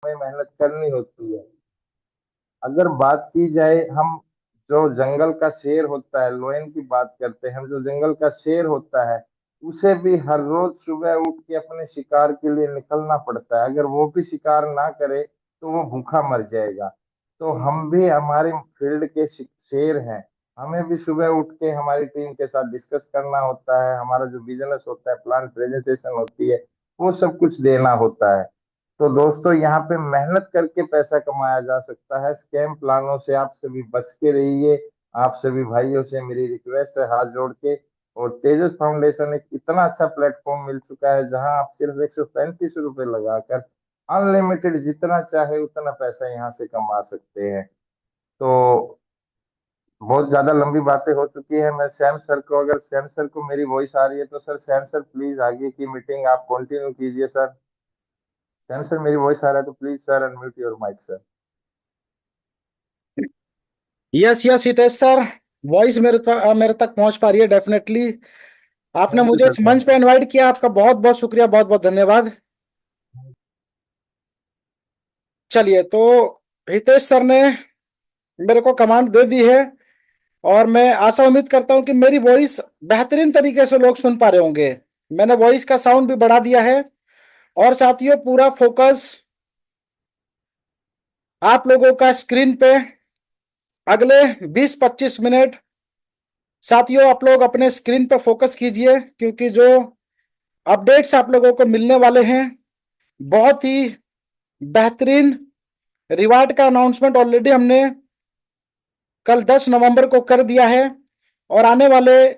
हमें मेहनत करनी होती है। अगर बात की जाए, हम जो जंगल का शेर होता है, लोयन की बात करते हैं, हम जो जंगल का शेर होता है, उसे भी हर रोज सुबह उठ के अपने शिकार के लिए निकलना पड़ता है। अगर वो भी शिकार ना करे तो वो भूखा मर जाएगा। तो हम भी हमारे फील्ड के शेर हैं। हमें भी सुबह उठ के हमारी टीम के साथ डिस्कस करना होता है, हमारा जो बिजनेस होता है, प्लान प्रेजेंटेशन होती है, वो सब कुछ देना होता है। तो दोस्तों, यहाँ पे मेहनत करके पैसा कमाया जा सकता है। स्कैम प्लानों से आप सभी बच के रहिए। आप सभी भाइयों से मेरी रिक्वेस्ट है हाथ जोड़ के। और तेजस फाउंडेशन एक इतना अच्छा प्लेटफॉर्म मिल चुका है जहां आप सिर्फ 135 रुपये लगाकर अनलिमिटेड जितना चाहे उतना पैसा यहाँ से कमा सकते हैं। तो बहुत ज्यादा लंबी बातें हो चुकी है। मैं सैम सर को, अगर सैम सर को मेरी वॉइस आ रही है तो सर, सैम सर प्लीज आगे की मीटिंग आप कंटिन्यू कीजिए सर। सैम सर मेरी वॉइस आ रहा है तो please sir unmute your mic sir. Yes yes Hitesh sir, voice मेरे तक पहुंच पा रही है डेफिनेटली। आपने थैंक यू मुझे सर, इस मंच थैंक पे यू। इनवाइट किया, आपका बहुत बहुत शुक्रिया, बहुत बहुत धन्यवाद। चलिए तो हितेश सर ने मेरे को कमांड दे दी है, और मैं आशा उम्मीद करता हूं कि मेरी वॉइस बेहतरीन तरीके से लोग सुन पा रहे होंगे। मैंने वॉइस का साउंड भी बढ़ा दिया है। और साथियों, पूरा फोकस आप लोगों का स्क्रीन पे अगले 20-25 मिनट। साथियों, आप लोग अपने स्क्रीन पे फोकस कीजिए, क्योंकि जो अपडेट्स आप लोगों को मिलने वाले हैं, बहुत ही बेहतरीन। रिवार्ड का अनाउंसमेंट ऑलरेडी हमने कल 10 नवंबर को कर दिया है, और आने वाले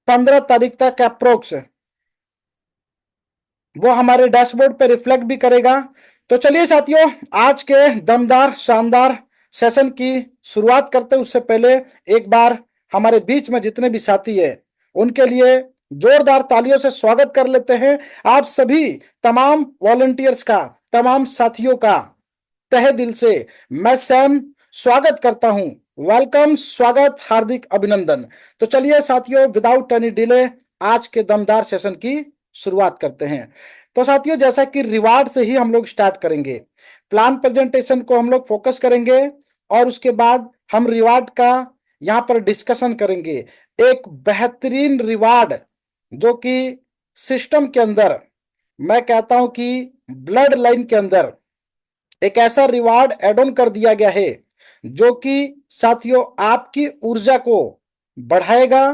15 तारीख तक अप्रोक्स वो हमारे डैशबोर्ड पे रिफ्लेक्ट भी करेगा। तो चलिए साथियों, आज के दमदार शानदार सेशन की शुरुआत करते हैं। उससे पहले एक बार हमारे बीच में जितने भी साथी हैं, उनके लिए जोरदार तालियों से स्वागत कर लेते हैं। आप सभी तमाम वॉलंटियर्स का, तमाम साथियों का तहे दिल से मैं सैम स्वागत करता हूं। वेलकम, स्वागत, हार्दिक अभिनंदन। तो चलिए साथियों, विदाउट एनी डिले आज के दमदार सेशन की शुरुआत करते हैं। तो साथियों, जैसा कि रिवार्ड से ही हम लोग स्टार्ट करेंगे, प्लान प्रेजेंटेशन को हम लोग फोकस करेंगे, और उसके बाद हम रिवार्ड का यहां पर डिस्कशन करेंगे। एक बेहतरीन रिवार्ड जो कि सिस्टम के अंदर, मैं कहता हूं कि ब्लड लाइन के अंदर एक ऐसा रिवार्ड एड ऑन कर दिया गया है जो कि साथियों आपकी ऊर्जा को बढ़ाएगा,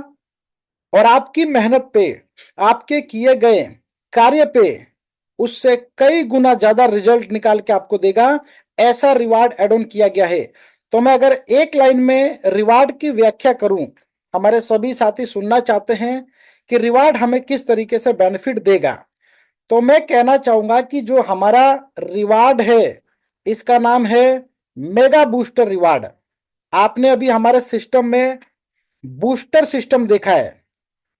और आपकी मेहनत पे, आपके किए गए कार्य पे उससे कई गुना ज्यादा रिजल्ट निकाल के आपको देगा। ऐसा रिवार्ड एड ऑन किया गया है। तो मैं अगर एक लाइन में रिवार्ड की व्याख्या करूं, हमारे सभी साथी सुनना चाहते हैं कि रिवार्ड हमें किस तरीके से बेनिफिट देगा, तो मैं कहना चाहूंगा कि जो हमारा रिवार्ड है, इसका नाम है मेगा बूस्टर रिवार्ड। आपने अभी हमारे सिस्टम में बूस्टर सिस्टम देखा है।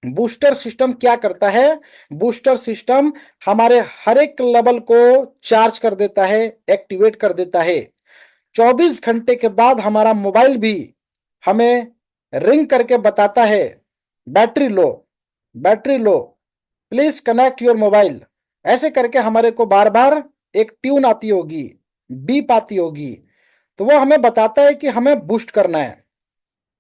बूस्टर सिस्टम क्या करता है? बूस्टर सिस्टम हमारे हर एक लेवल को चार्ज कर देता है, एक्टिवेट कर देता है। 24 घंटे के बाद हमारा मोबाइल भी हमें रिंग करके बताता है, battery low, battery low, please connect your mobile. ऐसे करके हमारे को बार बार एक ट्यून आती होगी, बीप आती होगी। तो वो हमें बताता है कि हमें बूस्ट करना है,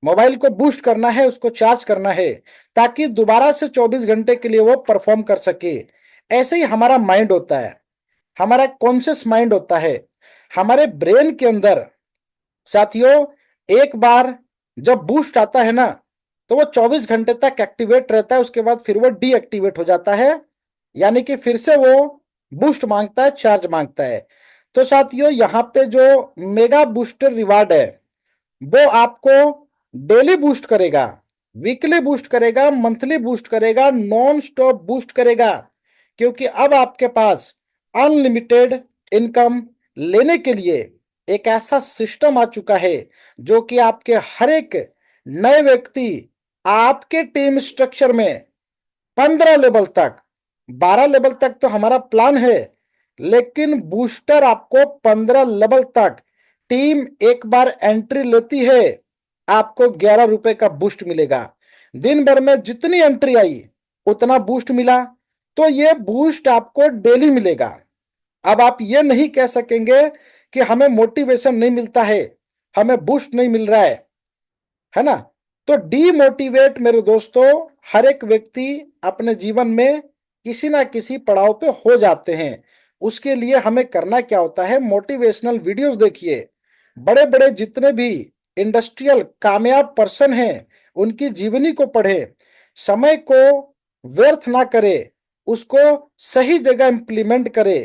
मोबाइल को बूस्ट करना है, उसको चार्ज करना है, ताकि दोबारा से 24 घंटे के लिए वो परफॉर्म कर सके। ऐसे ही हमारा माइंड होता है, हमारा कॉन्शियस माइंड होता है। हमारे ब्रेन के अंदर साथियों, एक बार जब बूस्ट आता है ना, तो वो 24 घंटे तक एक्टिवेट रहता है, उसके बाद फिर वो डीएक्टिवेट हो जाता है। यानी कि फिर से वो बूस्ट मांगता है, चार्ज मांगता है। तो साथियों, यहाँ पे जो मेगा बूस्टर रिवार्ड है, वो आपको डेली बूस्ट करेगा, वीकली बूस्ट करेगा, मंथली बूस्ट करेगा, नॉन स्टॉप बूस्ट करेगा। क्योंकि अब आपके पास अनलिमिटेड इनकम लेने के लिए एक ऐसा सिस्टम आ चुका है जो कि आपके हर एक नए व्यक्ति, आपके टीम स्ट्रक्चर में 15 लेवल तक, 12 लेवल तक तो हमारा प्लान है, लेकिन बूस्टर आपको 15 लेवल तक, टीम एक बार एंट्री लेती है, आपको 11 रुपए का बूस्ट मिलेगा। दिन भर में जितनी एंट्री आई उतना बूस्ट मिला। तो ये बूस्ट आपको डेली मिलेगा। अब आप ये नहीं कह सकेंगे कि हमें मोटिवेशन नहीं मिलता है, हमें बूस्ट नहीं मिल रहा है ना। तो डीमोटिवेट मेरे दोस्तों हर एक व्यक्ति अपने जीवन में किसी ना किसी पड़ाव पे हो जाते हैं। उसके लिए हमें करना क्या होता है, मोटिवेशनल वीडियोस देखिए, बड़े बड़े जितने भी इंडस्ट्रियल कामयाब पर्सन हैं उनकी जीवनी को पढ़े, समय को व्यर्थ ना करे, उसको सही जगह इंप्लीमेंट करे,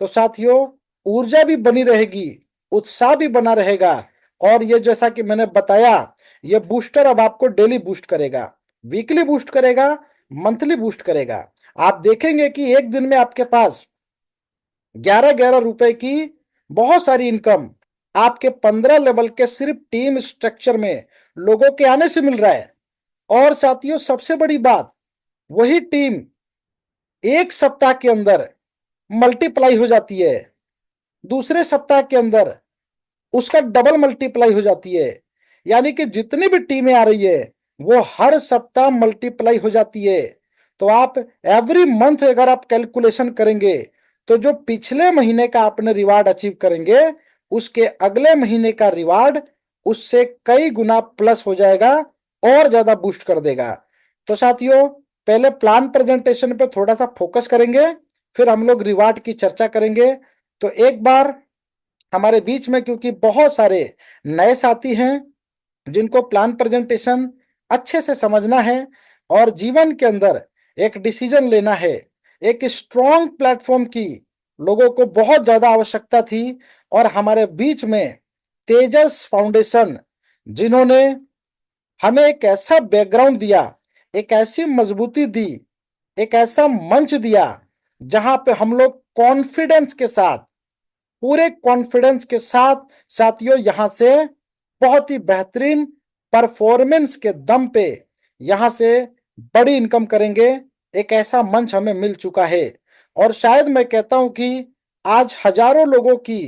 तो साथियों ऊर्जा भी बनी रहेगी, उत्साह भी बना रहेगा। और ये जैसा कि मैंने बताया, ये बूस्टर अब आपको डेली बूस्ट करेगा, वीकली बूस्ट करेगा, मंथली बूस्ट करेगा। आप देखेंगे कि एक दिन में आपके पास 11-11 रुपए की बहुत सारी इनकम आपके 15 लेवल के सिर्फ टीम स्ट्रक्चर में लोगों के आने से मिल रहा है। और साथियों सबसे बड़ी बात, वही टीम एक सप्ताह के अंदर मल्टीप्लाई हो जाती है, दूसरे सप्ताह के अंदर उसका डबल मल्टीप्लाई हो जाती है। यानी कि जितनी भी टीमें आ रही है वो हर सप्ताह मल्टीप्लाई हो जाती है। तो आप एवरी मंथ अगर आप कैलकुलेशन करेंगे तो जो पिछले महीने का आपने रिवार्ड अचीव करेंगे उसके अगले महीने का रिवार्ड उससे कई गुना प्लस हो जाएगा और ज्यादा बूस्ट कर देगा। तो साथियों पहले प्लान प्रेजेंटेशन पे थोड़ा सा फोकस करेंगे, फिर हम लोग रिवार्ड की चर्चा करेंगे। तो एक बार हमारे बीच में क्योंकि बहुत सारे नए साथी हैं जिनको प्लान प्रेजेंटेशन अच्छे से समझना है और जीवन के अंदर एक डिसीजन लेना है, एक स्ट्रॉन्ग प्लेटफॉर्म की लोगों को बहुत ज्यादा आवश्यकता थी। और हमारे बीच में तेजस फाउंडेशन, जिन्होंने हमें एक ऐसा बैकग्राउंड दिया, एक ऐसी मजबूती दी, एक ऐसा मंच दिया जहां पे हम लोग कॉन्फिडेंस के साथ, पूरे कॉन्फिडेंस के साथ साथियों यहां से बहुत ही बेहतरीन परफॉर्मेंस के दम पे यहां से बड़ी इनकम करेंगे। एक ऐसा मंच हमें मिल चुका है और शायद मैं कहता हूं कि आज हजारों लोगों की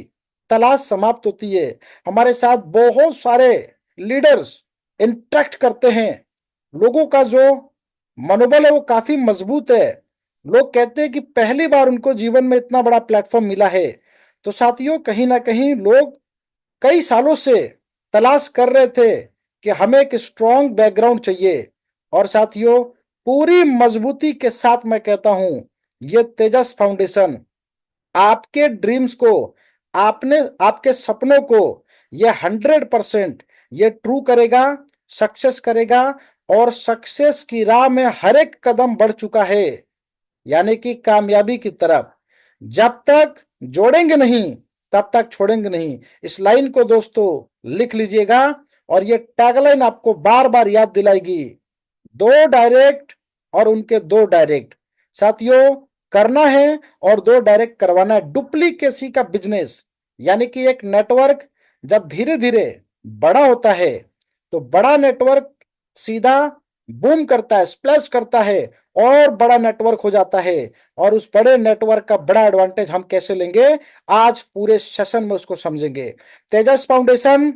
तलाश समाप्त होती है। हमारे साथ बहुत सारे लीडर्स इंटरेक्ट करते हैं, लोगों का जो मनोबल है वो काफी मजबूत है। लोग कहते हैं कि पहली बार उनको जीवन में इतना बड़ा प्लेटफॉर्म मिला है। तो साथियों कहीं ना कहीं लोग कई सालों से तलाश कर रहे थे कि हमें एक स्ट्रॉन्ग बैकग्राउंड चाहिए। और साथियों पूरी मजबूती के साथ मैं कहता हूं ये तेजस फाउंडेशन आपके ड्रीम्स को, आपने आपके सपनों को ये 100% ये ट्रू करेगा, सक्सेस करेगा। और सक्सेस की राह में हर एक कदम बढ़ चुका है, यानी कि कामयाबी की तरफ। जब तक जोड़ेंगे नहीं तब तक छोड़ेंगे नहीं, इस लाइन को दोस्तों लिख लीजिएगा और ये टैगलाइन आपको बार बार याद दिलाएगी। दो डायरेक्ट और उनके दो डायरेक्ट साथियों करना है और दो डायरेक्ट करवाना है। डुप्लीकेसी का बिजनेस, यानी कि एक नेटवर्क जब धीरे धीरे बड़ा होता है तो बड़ा नेटवर्क सीधा बूम करता है, स्प्लैश करता है और बड़ा नेटवर्क हो जाता है। और उस बड़े नेटवर्क का बड़ा एडवांटेज हम कैसे लेंगे, आज पूरे सेशन में उसको समझेंगे। तेजस फाउंडेशन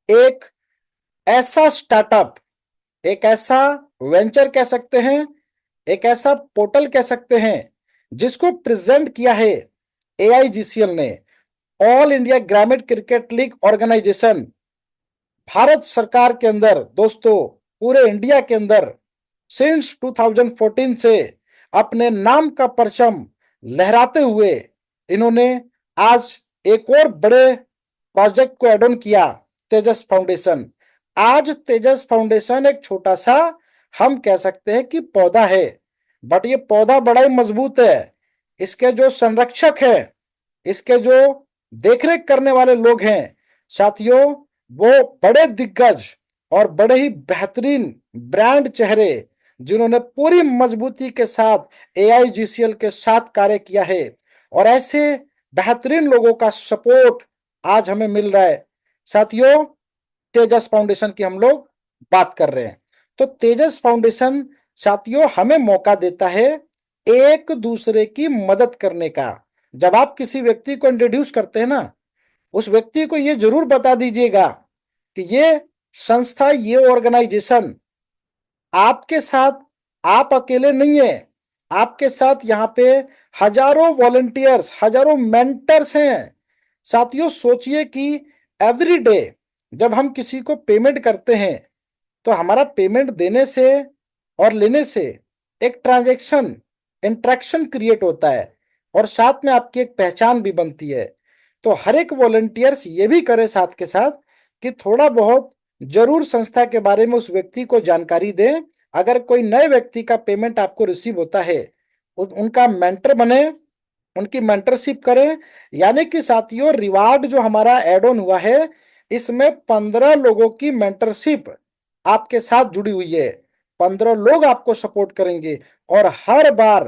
एक ऐसा स्टार्टअप, एक ऐसा वेंचर कह सकते हैं, एक ऐसा पोर्टल कह सकते हैं जिसको प्रेजेंट किया है एआईजीसीएल ने, ऑल इंडिया ग्रामीण क्रिकेट लीग ऑर्गेनाइजेशन। भारत सरकार के अंदर दोस्तों, पूरे इंडिया के अंदर सिंस 2014 से अपने नाम का परचम लहराते हुए इन्होंने आज एक और बड़े प्रोजेक्ट को एड ऑन किया, तेजस फाउंडेशन। आज तेजस फाउंडेशन एक छोटा सा, हम कह सकते हैं कि पौधा है, बट ये पौधा बड़ा ही मजबूत है। इसके जो संरक्षक है, इसके जो देखरेख करने वाले लोग हैं साथियों, वो बड़े दिग्गज और बड़े ही बेहतरीन ब्रांड चेहरे जिन्होंने पूरी मजबूती के साथ एआईजीसीएल के साथ कार्य किया है। और ऐसे बेहतरीन लोगों का सपोर्ट आज हमें मिल रहा है। साथियों तेजस फाउंडेशन की हम लोग बात कर रहे हैं, तो तेजस फाउंडेशन साथियों हमें मौका देता है एक दूसरे की मदद करने का। जब आप किसी व्यक्ति को इंट्रोड्यूस करते हैं ना, उस व्यक्ति को ये जरूर बता दीजिएगा कि ये संस्था, ये ऑर्गेनाइजेशन आपके साथ, आप अकेले नहीं है, आपके साथ यहाँ पे हजारों वॉलंटियर्स, हजारों मेंटर्स हैं। साथियों सोचिए कि एवरी डे जब हम किसी को पेमेंट करते हैं तो हमारा पेमेंट देने से और लेने से एक ट्रांजैक्शन, इंट्रैक्शन क्रिएट होता है और साथ में आपकी एक पहचान भी बनती है। तो हर एक वॉलंटियर्स ये भी करे साथ के साथ कि थोड़ा बहुत जरूर संस्था के बारे में उस व्यक्ति को जानकारी दें। अगर कोई नए व्यक्ति का पेमेंट आपको रिसीव होता है, उनका मेंटर बने, उनकी मेंटरशिप करें। यानी कि साथियों रिवार्ड जो हमारा एड ऑन हुआ है, इसमें 15 लोगों की मेंटरशिप आपके साथ जुड़ी हुई है। 15 लोग आपको सपोर्ट करेंगे और हर बार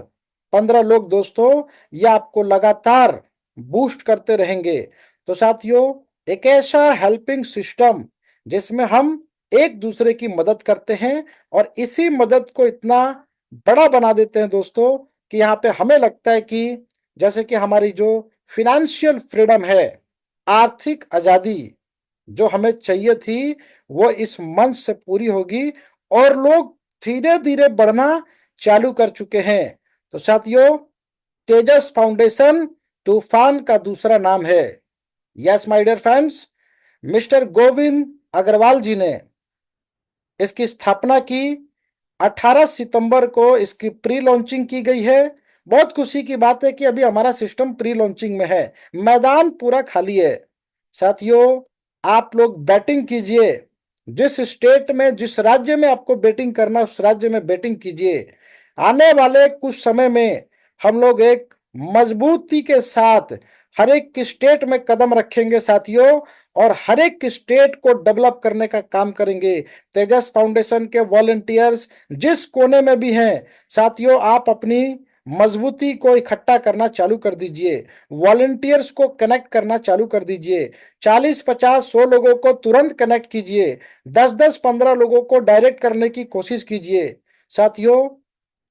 15 लोग दोस्तों ये आपको लगातार बूस्ट करते रहेंगे। तो साथियों एक ऐसा हेल्पिंग सिस्टम जिसमें हम एक दूसरे की मदद करते हैं और इसी मदद को इतना बड़ा बना देते हैं दोस्तों कि यहाँ पे हमें लगता है कि जैसे कि हमारी जो फिनेंशियल फ्रीडम है, आर्थिक आजादी जो हमें चाहिए थी, वो इस मंच से पूरी होगी और लोग धीरे धीरे बढ़ना चालू कर चुके हैं। तो साथियों तेजस फाउंडेशन तूफान का दूसरा नाम है। Yes my dear friends, mister Govind Agrawal ji ने इसकी स्थापना की। 18 सितंबर को इसकी प्री लॉन्चिंग की गई है। बहुत खुशी की बात है कि अभी हमारा सिस्टम प्री लॉन्चिंग में है, मैदान पूरा खाली है। साथियों आप लोग बैटिंग कीजिए, जिस स्टेट में, जिस राज्य में आपको बैटिंग करना उस राज्य में बैटिंग कीजिए। आने वाले कुछ समय में हम लोग एक मजबूती के साथ हर एक स्टेट में कदम रखेंगे साथियों, और हर एक स्टेट को डेवलप करने का काम करेंगे। तेजस फाउंडेशन के वॉलंटियर्स जिस कोने में भी हैं साथियों, आप अपनी मजबूती को इकट्ठा करना चालू कर दीजिए, वॉलंटियर्स को कनेक्ट करना चालू कर दीजिए। 40 50 100 लोगों को तुरंत कनेक्ट कीजिए, 10 10 15 लोगों को डायरेक्ट करने की कोशिश कीजिए। साथियों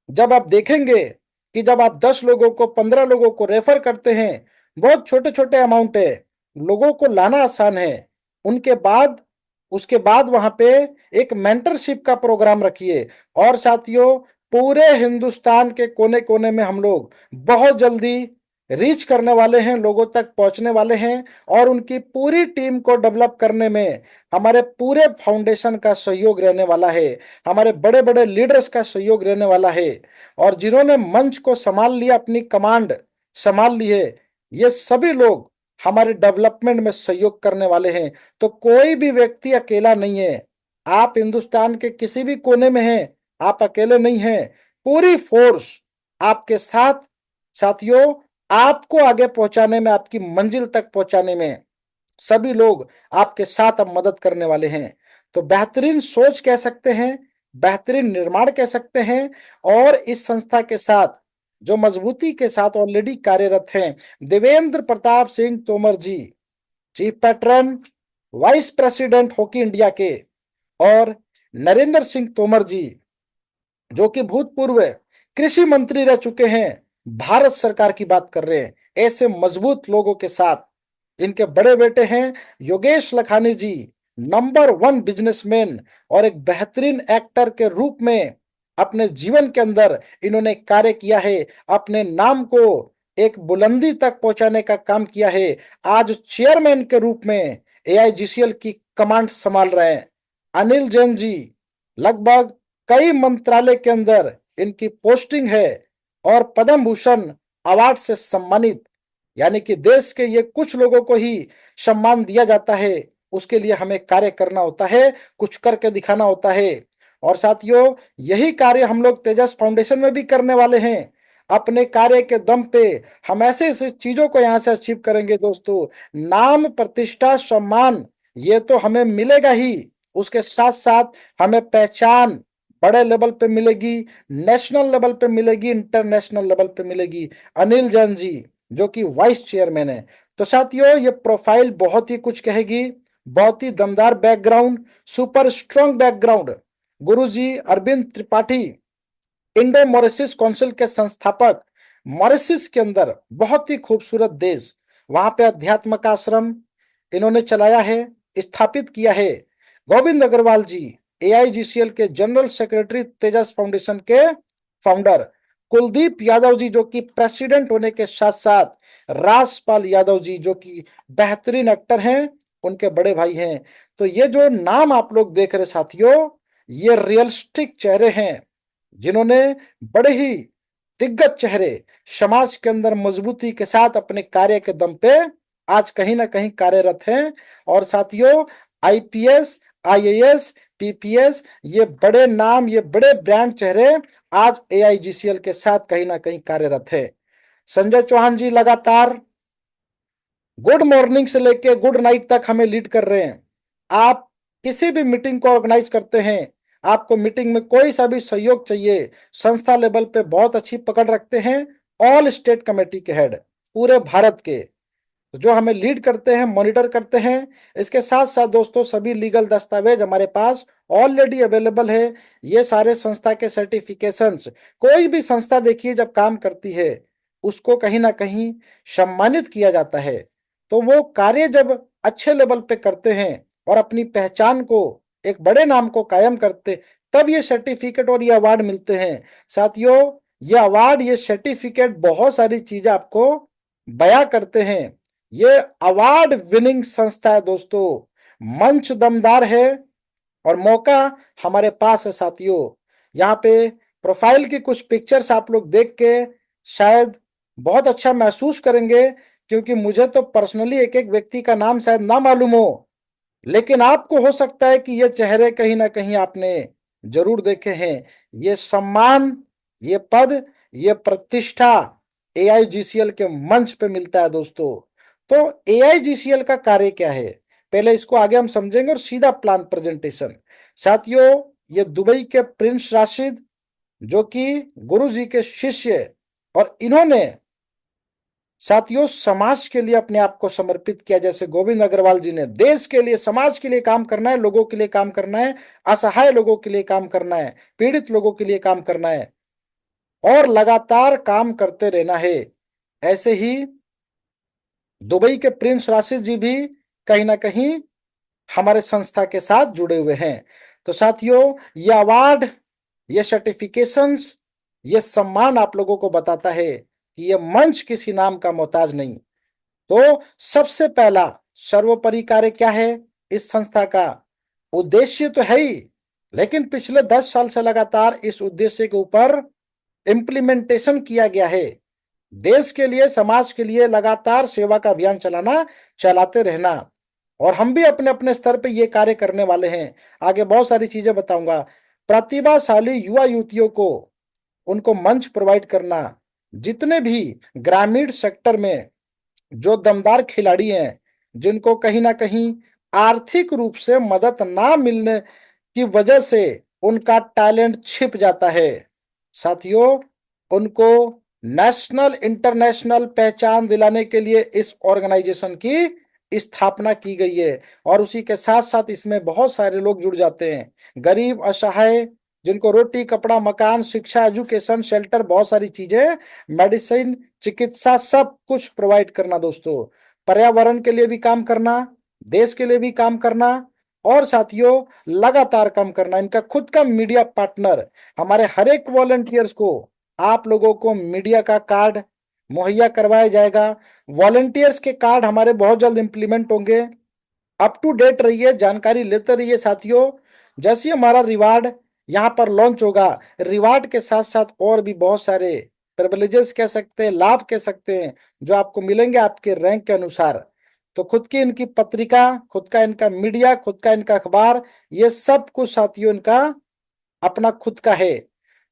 जब आप देखेंगे कि जब आप 10 लोगों को, 15 लोगों को रेफर करते हैं, बहुत छोटे छोटे अमाउंट है, लोगों को लाना आसान है। उनके बाद उसके बाद वहां पे एक मेंटरशिप का प्रोग्राम रखिए। और साथियों पूरे हिंदुस्तान के कोने कोने में हम लोग बहुत जल्दी रीच करने वाले हैं, लोगों तक पहुंचने वाले हैं। और उनकी पूरी टीम को डेवलप करने में हमारे पूरे फाउंडेशन का सहयोग रहने वाला है, हमारे बड़े बड़े लीडर्स का सहयोग रहने वाला है। और जिन्होंने मंच को संभाल लिया, अपनी कमांड संभाल ली है, ये सभी लोग हमारे डेवलपमेंट में सहयोग करने वाले हैं। तो कोई भी व्यक्ति अकेला नहीं है। आप हिंदुस्तान के किसी भी कोने में हैं, आप अकेले नहीं हैं। पूरी फोर्स आपके साथ। साथियों आपको आगे पहुंचाने में, आपकी मंजिल तक पहुंचाने में सभी लोग आपके साथ अब मदद करने वाले हैं। तो बेहतरीन सोच कह सकते हैं, बेहतरीन निर्माण कह सकते हैं। और इस संस्था के साथ जो मजबूती के साथ ऑलरेडी कार्यरत हैं, Devendra Pratap Singh Tomar ji, chief patron, vice president hockey India के, और नरेंद्र सिंह तोमर जी जो कि भूतपूर्व कृषि मंत्री रह चुके हैं, भारत सरकार की बात कर रहे हैं। ऐसे मजबूत लोगों के साथ इनके बड़े बेटे हैं योगेश लखानी जी, नंबर 1 बिजनेसमैन और एक बेहतरीन एक्टर के रूप में अपने जीवन के अंदर इन्होंने कार्य किया है, अपने नाम को एक बुलंदी तक पहुंचाने का काम किया है। आज चेयरमैन के रूप में एआईजीसीएल की कमांड संभाल रहे हैं। अनिल जैन जी लगभग कई मंत्रालय के अंदर इनकी पोस्टिंग है और पद्म भूषण अवार्ड से सम्मानित। यानी कि देश के ये कुछ लोगों को ही सम्मान दिया जाता है, उसके लिए हमें कार्य करना होता है, कुछ करके दिखाना होता है। और साथियों यही कार्य हम लोग तेजस फाउंडेशन में भी करने वाले हैं। अपने कार्य के दम पे हम ऐसे ऐसे चीजों को यहां से अचीव करेंगे दोस्तों। नाम, प्रतिष्ठा, सम्मान ये तो हमें मिलेगा ही, उसके साथ साथ हमें पहचान बड़े लेवल पे मिलेगी, नेशनल लेवल पे मिलेगी, इंटरनेशनल लेवल पे मिलेगी। अनिल जैन जी जो कि वाइस चेयरमैन है। तो साथियों ये प्रोफाइल बहुत ही कुछ कहेगी, बहुत ही दमदार background, super strong background. Guruji Arvind Tripathi Indo Mauritius Council के संस्थापक, मॉरिशस के अंदर बहुत ही खूबसूरत देश, वहां पे अध्यात्म का आश्रम इन्होंने चलाया है, स्थापित किया है। गोविंद अग्रवाल जी एआईजीसीएल के जनरल सेक्रेटरी, तेजस फाउंडेशन के फाउंडर। कुलदीप यादव जी जो कि प्रेसिडेंट होने के साथ साथ राजपाल यादव जी जो कि बेहतरीन एक्टर हैं, उनके बड़े भाई हैं। तो ये जो नाम आप लोग देख रहे साथियों, ये रियलिस्टिक चेहरे हैं जिन्होंने बड़े ही दिग्गज चेहरे समाज के अंदर मजबूती के साथ अपने कार्य के दम पे आज कहीं ना कहीं कार्यरत हैं। और साथियों, आईपीएस, आईएएस, पीपीएस, ये बड़े नाम, ये बड़े ब्रांड चेहरे आज एआईजीसीएल के साथ कहीं ना कहीं कार्यरत है। संजय चौहान जी लगातार गुड मॉर्निंग से लेके गुड नाइट तक हमें लीड कर रहे हैं। आप किसी भी मीटिंग को ऑर्गेनाइज करते हैं, आपको मीटिंग में कोई सा भी सहयोग चाहिए, संस्था लेवल पे बहुत अच्छी पकड़ रखते हैं ऑल स्टेट कमेटी के हेड पूरे भारत के, जो हमें लीड करते हैं, मॉनिटर करते हैं। इसके साथ साथ दोस्तों सभी लीगल दस्तावेज हमारे पास ऑलरेडी अवेलेबल है। ये सारे संस्था के सर्टिफिकेशंस, कोई भी संस्था देखिए जब काम करती है उसको कहीं ना कहीं सम्मानित किया जाता है। तो वो कार्य जब अच्छे लेवल पे करते हैं और अपनी पहचान को, एक बड़े नाम को कायम करते, तब ये सर्टिफिकेट और ये अवार्ड मिलते हैं। साथियों, ये अवार्ड, ये सर्टिफिकेट बहुत सारी चीजें आपको बयां करते हैं। ये अवार्ड विनिंग संस्था है दोस्तों, मंच दमदार है और मौका हमारे पास है साथियों। यहाँ पे प्रोफाइल की कुछ पिक्चर्स आप लोग देख के शायद बहुत अच्छा महसूस करेंगे, क्योंकि मुझे तो पर्सनली एक एक व्यक्ति का नाम शायद ना मालूम हो, लेकिन आपको हो सकता है कि ये चेहरे कहीं ना कहीं आपने जरूर देखे हैं। ये सम्मान, ये पद, ये प्रतिष्ठा एआईजीसीएल के मंच पे मिलता है दोस्तों। तो एआईजीसीएल का कार्य क्या है, पहले इसको आगे हम समझेंगे और सीधा प्लान प्रेजेंटेशन। साथियों, ये दुबई के प्रिंस राशिद जो कि गुरु जी के शिष्य, और इन्होंने साथियों समाज के लिए अपने आप को समर्पित किया। जैसे गोविंद अग्रवाल जी ने देश के लिए, समाज के लिए काम करना है, लोगों के लिए काम करना है, असहाय लोगों के लिए काम करना है, पीड़ित लोगों के लिए काम करना है और लगातार काम करते रहना है। ऐसे ही दुबई के प्रिंस राशिद जी भी कहीं ना कहीं हमारे संस्था के साथ जुड़े हुए हैं। तो साथियों, ये अवार्ड, ये सर्टिफिकेशंस, ये सम्मान आप लोगों को बताता है कि ये मंच किसी नाम का मोहताज नहीं। तो सबसे पहला सर्वोपरि कार्य क्या है इस संस्था का, उद्देश्य तो है ही, लेकिन पिछले 10 साल से लगातार इस उद्देश्य के ऊपर इम्प्लीमेंटेशन किया गया है। देश के लिए, समाज के लिए लगातार सेवा का अभियान चलाना, चलाते रहना। और हम भी अपने अपने स्तर पे ये कार्य करने वाले हैं। आगे बहुत सारी चीजें बताऊंगा। प्रतिभाशाली युवा युवतियों को, उनको मंच प्रोवाइड करना, जितने भी ग्रामीण सेक्टर में जो दमदार खिलाड़ी हैं, जिनको कहीं ना कहीं आर्थिक रूप से मदद ना मिलने की वजह से उनका टैलेंट छिप जाता है, साथियों, उनको नेशनल इंटरनेशनल पहचान दिलाने के लिए इस ऑर्गेनाइजेशन की स्थापना की गई है। और उसी के साथ साथ इसमें बहुत सारे लोग जुड़ जाते हैं, गरीब, असहाय, जिनको रोटी, कपड़ा, मकान, शिक्षा, एजुकेशन, शेल्टर, बहुत सारी चीजें, मेडिसिन, चिकित्सा, सब कुछ प्रोवाइड करना दोस्तों। पर्यावरण के लिए भी काम करना, देश के लिए भी काम करना, और साथियों लगातार काम करना। इनका खुद का मीडिया पार्टनर, हमारे हर एक वॉलंटियर्स को, आप लोगों को मीडिया का कार्ड मुहैया करवाया जाएगा। वॉलंटियर्स के कार्ड हमारे बहुत जल्द इंप्लीमेंट होंगे। अप टू डेट रहिए, जानकारी लेते रहिए साथियों। जैसे ही हमारा रिवार्ड यहाँ पर लॉन्च होगा, रिवार्ड के साथ साथ और भी बहुत सारे प्रिविलेजेस कह सकते हैं, लाभ कह सकते हैं, जो आपको मिलेंगे आपके रैंक के अनुसार। तो खुद की इनकी पत्रिका, खुद का इनका मीडिया, खुद का इनका अखबार, ये सब कुछ साथियों इनका अपना खुद का है।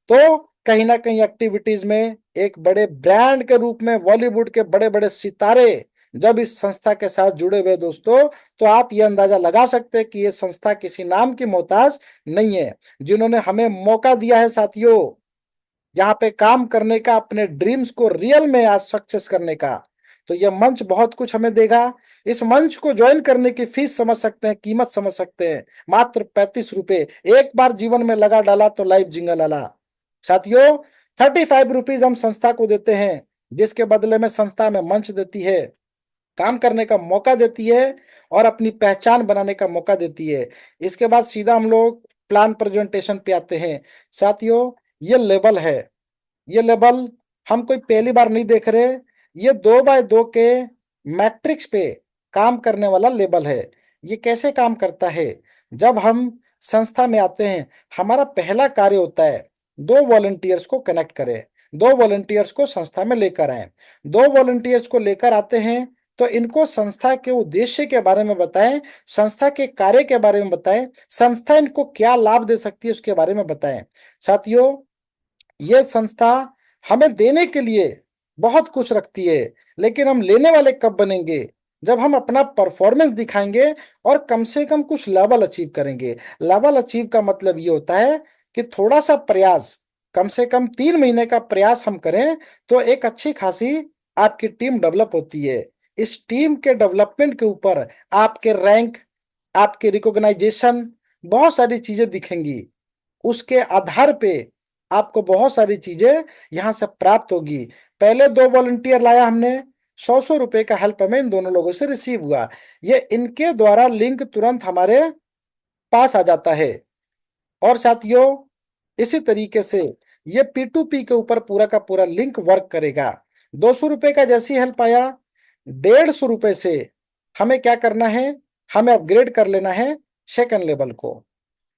तो कहीं ना कहीं एक्टिविटीज में एक बड़े ब्रांड के रूप में बॉलीवुड के बड़े बड़े सितारे जब इस संस्था के साथ जुड़े हुए दोस्तों, तो आप ये अंदाजा लगा सकते हैं कि ये संस्था किसी नाम की मोहताज नहीं है। जिन्होंने हमें मौका दिया है साथियों यहाँ पे काम करने का, अपने ड्रीम्स को रियल में आज सक्सेस करने का, तो ये मंच बहुत कुछ हमें देगा। इस मंच को ज्वाइन करने की फीस समझ सकते हैं, कीमत समझ सकते हैं, मात्र 35 रुपए। एक बार जीवन में लगा डाला तो लाइफ जिंगल आला। साथियों, 35 रुपीज हम संस्था को देते हैं, जिसके बदले में संस्था में मंच देती है, काम करने का मौका देती है और अपनी पहचान बनाने का मौका देती है। इसके बाद सीधा हम लोग प्लान प्रेजेंटेशन पे आते हैं। साथियों, ये लेवल है, ये लेबल हम कोई पहली बार नहीं देख रहे, ये 2x2 के मैट्रिक्स पे काम करने वाला लेबल है। ये कैसे काम करता है? जब हम संस्था में आते हैं, हमारा पहला कार्य होता है दो वॉलंटियर्स को कनेक्ट करें, दो वॉलंटियर्स को संस्था में लेकर आए। दो वॉलंटियर्स को लेकर आते हैं तो इनको संस्था के उद्देश्य के बारे में बताएं, संस्था के कार्य के बारे में बताएं, संस्था इनको क्या लाभ दे सकती है उसके बारे में बताएं। साथियों, ये संस्था हमें देने के लिए बहुत कुछ रखती है, लेकिन हम लेने वाले कब बनेंगे? जब हम अपना परफॉर्मेंस दिखाएंगे और कम से कम कुछ लेवल अचीव करेंगे। लेवल अचीव का मतलब ये होता है कि थोड़ा सा प्रयास, कम से कम 3 महीने का प्रयास हम करें तो एक अच्छी खासी आपकी टीम डेवलप होती है। इस टीम के डेवलपमेंट के ऊपर आपके रैंक, आपके रिकॉग्नाइजेशन, बहुत सारी चीजें दिखेंगी। उसके आधार पे आपको बहुत सारी चीजें यहां से प्राप्त होगी। पहले दो वॉलंटियर लाया हमने, 100-100 रुपए का हेल्प हमें इन दोनों लोगों से रिसीव हुआ। ये इनके द्वारा लिंक तुरंत हमारे पास आ जाता है। और साथियों, इसी तरीके से ये P2P के ऊपर पूरा का पूरा लिंक वर्क करेगा। 200 रुपए का जैसी हेल्प आया, 150 रुपए से हमें क्या करना है? हमें अपग्रेड कर लेना है सेकंड लेवल को।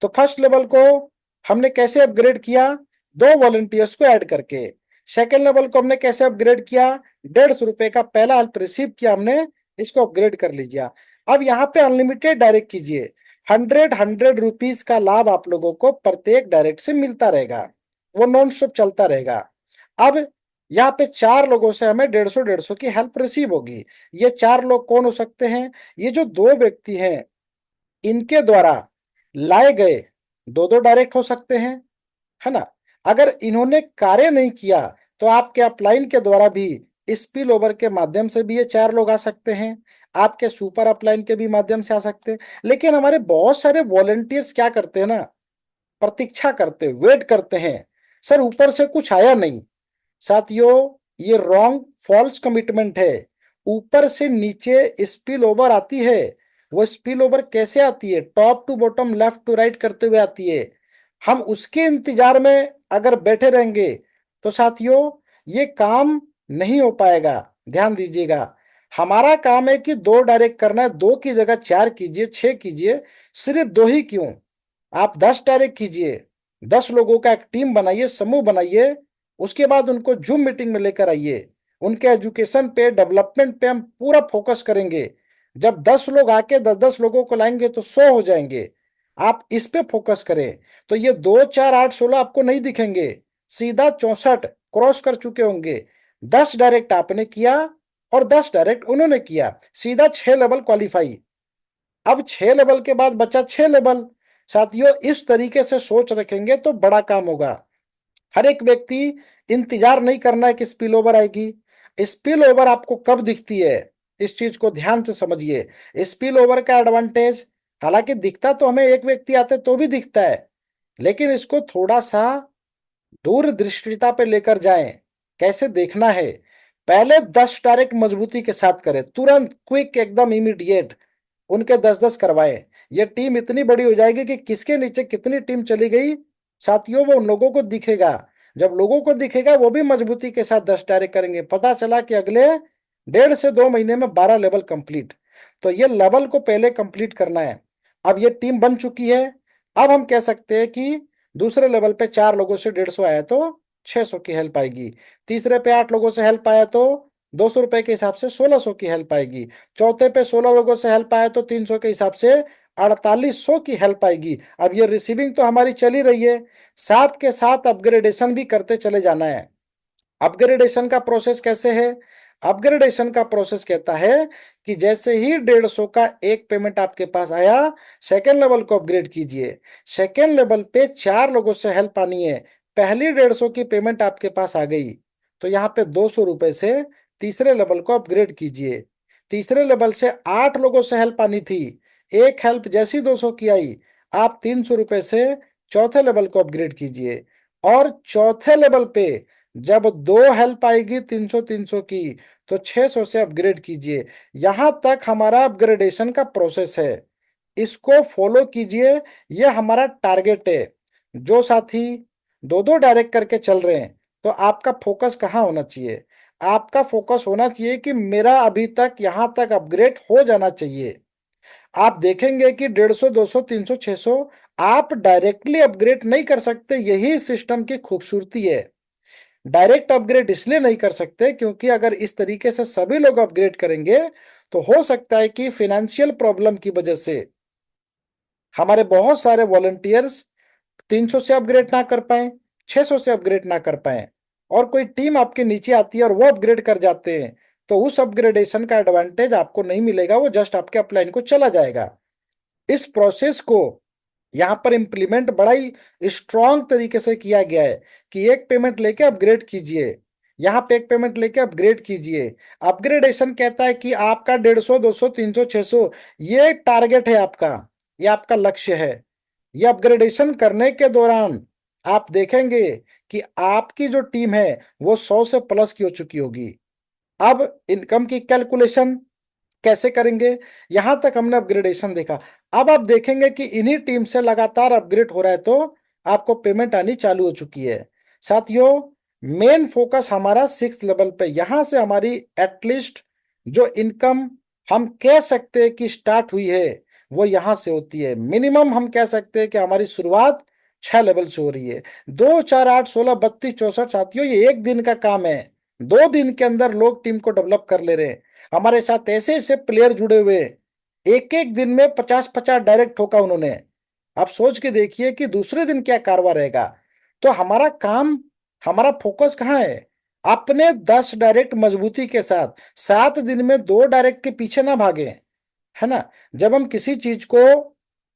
तो फर्स्ट लेवल को हमने कैसे अपग्रेड किया? दो वॉलंटियर्स को ऐड करके। सेकेंड लेवल को हमने कैसे अपग्रेड किया? 150 रुपए का पहला हेल्प रिसीव किया हमने, इसको अपग्रेड कर लीजिए। अब यहाँ पे अनलिमिटेड डायरेक्ट कीजिए। 100 रुपीज का लाभ आप लोगों को प्रत्येक डायरेक्ट से मिलता रहेगा, वो नॉन स्टॉप चलता रहेगा। अब यहाँ पे 4 लोगों से हमें 150-150 की हेल्प रिसीव होगी। ये 4 लोग कौन हो सकते हैं? ये जो दो व्यक्ति हैं, इनके द्वारा लाए गए दो दो डायरेक्ट हो सकते हैं, है ना। अगर इन्होंने कार्य नहीं किया तो आपके अपलाइन के द्वारा भी, स्पिल ओवर के माध्यम से भी ये 4 लोग आ सकते हैं, आपके सुपर अपलाइन के भी माध्यम से आ सकते हैं। लेकिन हमारे बहुत सारे वॉलंटियर्स क्या करते हैं ना, प्रतीक्षा करते, वेट करते हैं, सर ऊपर से कुछ आया नहीं। साथियों, ये रॉन्ग फॉल्स कमिटमेंट है। ऊपर से नीचे स्पिल ओवर आती है। वो स्पिल ओवर कैसे आती है? Top to bottom, left to right करते हुए आती है। हम उसके इंतजार में अगर बैठे रहेंगे तो साथियों ये काम नहीं हो पाएगा। ध्यान दीजिएगा, हमारा काम है कि 2 डायरेक्ट करना है, 2 की जगह 4 कीजिए, 6 कीजिए, सिर्फ 2 ही क्यों, आप 10 डायरेक्ट कीजिए। 10 लोगों का एक टीम बनाइए, समूह बनाइए, उसके बाद उनको जूम मीटिंग में लेकर आइए। उनके एजुकेशन पे, डेवलपमेंट पे हम पूरा फोकस करेंगे। जब 10 लोग आके 10-10 लोगों को लाएंगे तो 100 हो जाएंगे। आप इस पे फोकस करें तो ये 2, 4, 8, 16 आपको नहीं दिखेंगे, सीधा 64 क्रॉस कर चुके होंगे। 10 डायरेक्ट आपने किया और 10 डायरेक्ट उन्होंने किया, सीधा 6 लेवल क्वालिफाई। अब 6 लेवल के बाद बचा 6 लेवल। साथियों, इस तरीके से सोच रखेंगे तो बड़ा काम होगा। हर एक व्यक्ति इंतजार नहीं करना है कि स्पिल ओवर आएगी। स्पिल ओवर आपको कब दिखती है, इस चीज को ध्यान से समझिए। स्पिल ओवर का एडवांटेज, हालांकि दिखता तो हमें एक व्यक्ति आते तो भी दिखता है, लेकिन इसको थोड़ा सा दूरदृष्टिता पे लेकर जाएं। कैसे देखना है? पहले 10 डायरेक्ट मजबूती के साथ करें, तुरंत, क्विक, एकदम इमीडिएट। उनके 10-10 करवाए। ये टीम इतनी बड़ी हो जाएगी कि किसके नीचे कितनी टीम चली गई, साथियों वो उन लोगों को दिखेगा। जब लोगों को दिखेगा वो भी मजबूती के साथ 10 डायरेक्ट करेंगे। पता चला कि अगले 1.5 से 2 महीने में 12 लेवल कंप्लीट। तो ये लेवल को पहले कंप्लीट करना है। अब ये टीम बन चुकी है। अब हम कह सकते हैं कि दूसरे लेवल पे 4 लोगों से 150 आया तो 600 की हेल्प आएगी। तीसरे पे 8 लोगों से हेल्प आया तो 200 रुपए के हिसाब से 1600 की हेल्प आएगी। चौथे पे 16 लोगों से हेल्प आया तो 300 के हिसाब से 4800 की हेल्प आएगी। अब ये रिसीविंग तो हमारी चल ही रही है, साथ के साथ अपग्रेडेशन भी करते चले जाना है। अपग्रेडेशन का प्रोसेस कैसे है? अपग्रेडेशन का प्रोसेस कहता है कि जैसे ही 150 का एक पेमेंट आपके पास आया, सेकेंड लेवल को अपग्रेड कीजिए। सेकेंड लेवल पे 4 लोगों से हेल्प आनी है। पहली 150 की पेमेंट आपके पास आ गई तो यहाँ पे 200 रुपए से तीसरे लेवल को अपग्रेड कीजिए। तीसरे लेवल से 8 लोगों से हेल्प आनी थी, एक हेल्प जैसी 200 की आई, आप 300 रुपए से चौथे लेवल को अपग्रेड कीजिए। और चौथे लेवल पे जब 2 हेल्प आएगी 300-300 की, तो 600 से अपग्रेड कीजिए। यहां तक हमारा अपग्रेडेशन का प्रोसेस है, इसको फॉलो कीजिए। यह हमारा टारगेट है। जो साथी 2-2 डायरेक्ट करके चल रहे हैं, तो आपका फोकस कहाँ होना चाहिए? आपका फोकस होना चाहिए कि मेरा अभी तक यहां तक अपग्रेड हो जाना चाहिए। आप देखेंगे कि 150, 200, 300, 600 आप डायरेक्टली अपग्रेड नहीं कर सकते। यही सिस्टम की खूबसूरती है। डायरेक्ट अपग्रेड इसलिए नहीं कर सकते क्योंकि अगर इस तरीके से सभी लोग अपग्रेड करेंगे तो हो सकता है कि फाइनेंशियल प्रॉब्लम की वजह से हमारे बहुत सारे वॉलंटियर्स 300 से अपग्रेड ना कर पाए, 600 से अपग्रेड ना कर पाए, और कोई टीम आपके नीचे आती है और वो अपग्रेड कर जाते हैं, तो उस अपग्रेडेशन का एडवांटेज आपको नहीं मिलेगा, वो जस्ट आपके अपलाइन को चला जाएगा। इस प्रोसेस को यहाँ पर इंप्लीमेंट बड़ा ही स्ट्रॉन्ग तरीके से किया गया है कि एक पेमेंट लेके अपग्रेड कीजिए, यहाँ पे एक पेमेंट लेके अपग्रेड कीजिए। अपग्रेडेशन कहता है कि आपका 150, 200, 300, 600 ये टारगेट है आपका, ये आपका लक्ष्य है। ये अपग्रेडेशन करने के दौरान आप देखेंगे कि आपकी जो टीम है वो 100 से प्लस की हो चुकी होगी। अब इनकम की कैलकुलेशन कैसे करेंगे? यहां तक हमने अपग्रेडेशन देखा। अब आप देखेंगे कि इन्हीं टीम से लगातार अपग्रेड हो रहा है तो आपको पेमेंट आनी चालू हो चुकी है। साथियों, मेन फोकस हमारा 6 लेवल पे, यहां से हमारी एटलीस्ट जो इनकम हम कह सकते हैं कि स्टार्ट हुई है वो यहां से होती है। मिनिमम हम कह सकते हैं कि हमारी शुरुआत 6 लेवल से हो रही है। 2, 4, 8, 16, 32, 64 साथियों, ये एक दिन का काम है। 2 दिन के अंदर लोग टीम को डेवलप कर ले रहे हैं। हमारे साथ ऐसे ऐसे प्लेयर जुड़े हुए, एक एक दिन में 50-50 डायरेक्ट ठोका उन्होंने। आप सोच के देखिए कि दूसरे दिन क्या कारवा रहेगा। तो हमारा काम, हमारा फोकस कहाँ है? अपने 10 डायरेक्ट मजबूती के साथ 7 दिन में 2 डायरेक्ट के पीछे ना भागे, है ना। जब हम किसी चीज को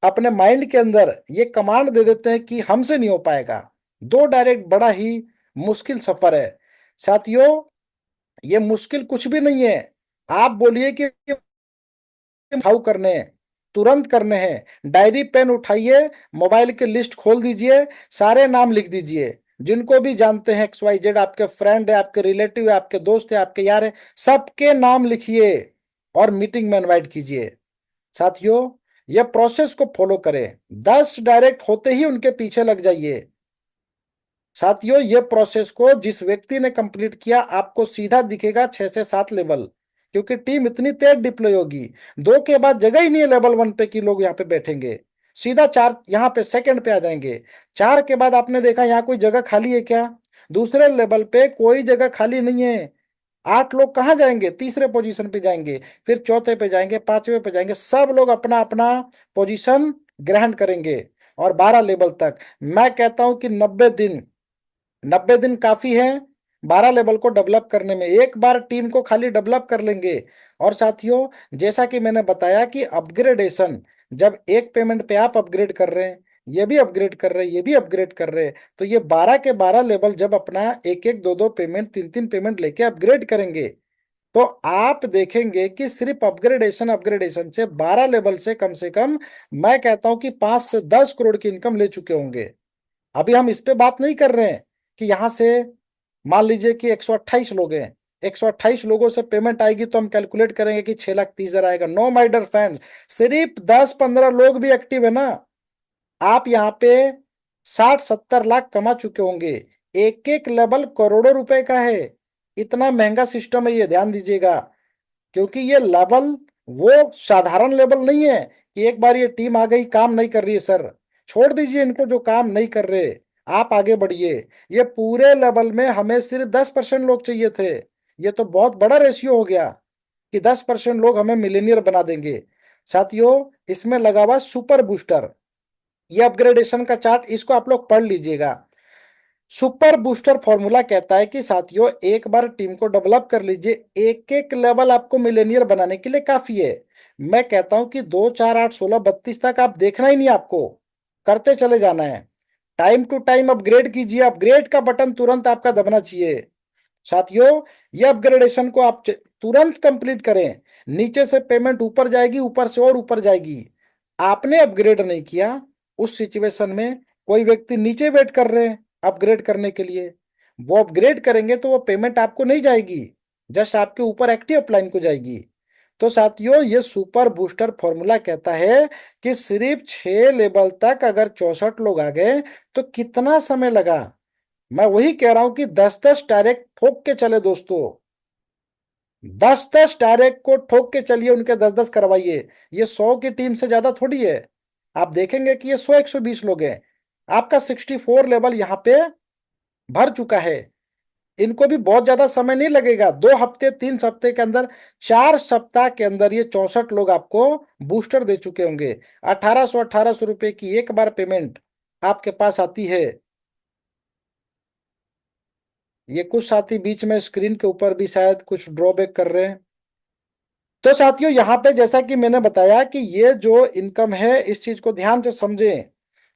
अपने माइंड के अंदर ये कमांड दे देते हैं कि हमसे नहीं हो पाएगा, 2 डायरेक्ट बड़ा ही मुश्किल सफर है। साथियों, ये मुश्किल कुछ भी नहीं है। आप बोलिए कि छाव करने हैं, तुरंत करने हैं, डायरी पेन उठाइए, मोबाइल की लिस्ट खोल दीजिए, सारे नाम लिख दीजिए जिनको भी जानते हैं, XYZ, आपके फ्रेंड है, आपके रिलेटिव है, आपके दोस्त है, आपके यार है, सबके नाम लिखिए और मीटिंग में इनवाइट कीजिए। साथियों, यह प्रोसेस को फॉलो करें। 10 डायरेक्ट होते ही उनके पीछे लग जाइए। साथियों, ये प्रोसेस को जिस व्यक्ति ने कंप्लीट किया, आपको सीधा दिखेगा 6 से 7 लेवल, क्योंकि टीम इतनी तेज डिप्लॉय होगी। 2 के बाद जगह ही नहीं है लेवल 1 पे कि लोग यहाँ पे बैठेंगे, सीधा 4 यहाँ पे सेकंड पे आ जाएंगे। 4 के बाद आपने देखा यहाँ कोई जगह खाली है क्या? दूसरे लेवल पे कोई जगह खाली नहीं है। 8 लोग कहाँ जाएंगे? तीसरे पोजीशन पे जाएंगे, फिर चौथे पे जाएंगे, पांचवे पे जाएंगे, सब लोग अपना अपना पोजीशन ग्रहण करेंगे। और 12 लेवल तक, मैं कहता हूं कि 90 दिन, 90 दिन काफी है 12 लेवल को डेवलप करने में। एक बार टीम को खाली डेवलप कर लेंगे। और साथियों, जैसा कि मैंने बताया कि अपग्रेडेशन, जब एक पेमेंट पे आप अपग्रेड कर रहे हैं, ये भी अपग्रेड कर रहे हैं, ये भी अपग्रेड कर रहे हैं, तो ये 12 के 12 लेवल जब अपना एक एक दो दो पेमेंट, तीन तीन पेमेंट लेके अपग्रेड करेंगे, तो आप देखेंगे कि सिर्फ अपग्रेडेशन अपग्रेडेशन से 12 लेवल से कम मैं कहता हूं कि 5 से 10 करोड़ की इनकम ले चुके होंगे। अभी हम इस पे बात नहीं कर रहे हैं कि यहां से मान लीजिए कि 128 लोग हैं, 128 लोगों से पेमेंट आएगी तो हम कैलकुलेट करेंगे कि 6,30,000 आएगा। नो माय डियर फ्रेंड, सिर्फ 10-15 लोग भी एक्टिव है ना, आप यहाँ पे 60-70 लाख कमा चुके होंगे। एक एक लेवल करोड़ों रुपए का है। इतना महंगा सिस्टम है ये, ध्यान दीजिएगा। क्योंकि ये लेवल वो साधारण लेवल नहीं है कि एक बार ये टीम आ गई काम नहीं कर रही है सर, छोड़ दीजिए इनको जो काम नहीं कर रहे, आप आगे बढ़िए। ये पूरे लेवल में हमें सिर्फ 10% लोग चाहिए थे। ये तो बहुत बड़ा रेशियो हो गया कि 10% लोग हमें मिलेनियर बना देंगे। साथियों, इसमें लगा हुआ सुपर बूस्टर, ये अपग्रेडेशन का चार्ट, इसको आप लोग पढ़ लीजिएगा। सुपर बूस्टर फॉर्मूला कहता है कि साथियों, एक बार टीम को डेवलप कर लीजिए, एक एक लेवल आपको मिलेनियर बनाने के लिए काफी है। मैं कहता हूं कि 2, 4, 8, 16, 32 तक आप देखना ही नहीं, आपको करते चले जाना है। टाइम टू टाइम अपग्रेड कीजिए, अपग्रेड का बटन तुरंत आपका दबना चाहिए। साथियों, ये अपग्रेडेशन को आप तुरंत कंप्लीट करें, नीचे से पेमेंट ऊपर जाएगी, ऊपर से और ऊपर जाएगी। आपने अपग्रेड नहीं किया, उस सिचुएशन में कोई व्यक्ति नीचे वेट कर रहे हैं अपग्रेड करने के लिए, वो अपग्रेड करेंगे तो वो पेमेंट आपको नहीं जाएगी, जस्ट आपके ऊपर एक्टिव अपलाइन को जाएगी। तो साथियों, ये सुपर बूस्टर फॉर्मूला कहता है कि सिर्फ 6 लेवल तक अगर 64 लोग आ गए तो कितना समय लगा? मैं वही कह रहा हूं कि 10-10 डायरेक्ट ठोक के चले दोस्तों, 10-10 डायरेक्ट को ठोक के चलिए, उनके 10-10 करवाइए। ये 100 की टीम से ज्यादा थोड़ी है। आप देखेंगे कि ये 100-120 लोग हैं। आपका 64 लेवल यहाँ पे भर चुका है। इनको भी बहुत ज्यादा समय नहीं लगेगा, 2 हफ्ते 3 हफ्ते के अंदर, 4 सप्ताह के अंदर ये 64 लोग आपको बूस्टर दे चुके होंगे। 1800 रुपए की एक बार पेमेंट आपके पास आती है। ये कुछ साथी बीच में स्क्रीन के ऊपर भी शायद कुछ ड्रॉबैक कर रहे हैं। तो साथियों यहाँ पे जैसा कि मैंने बताया कि ये जो इनकम है, इस चीज को ध्यान से समझें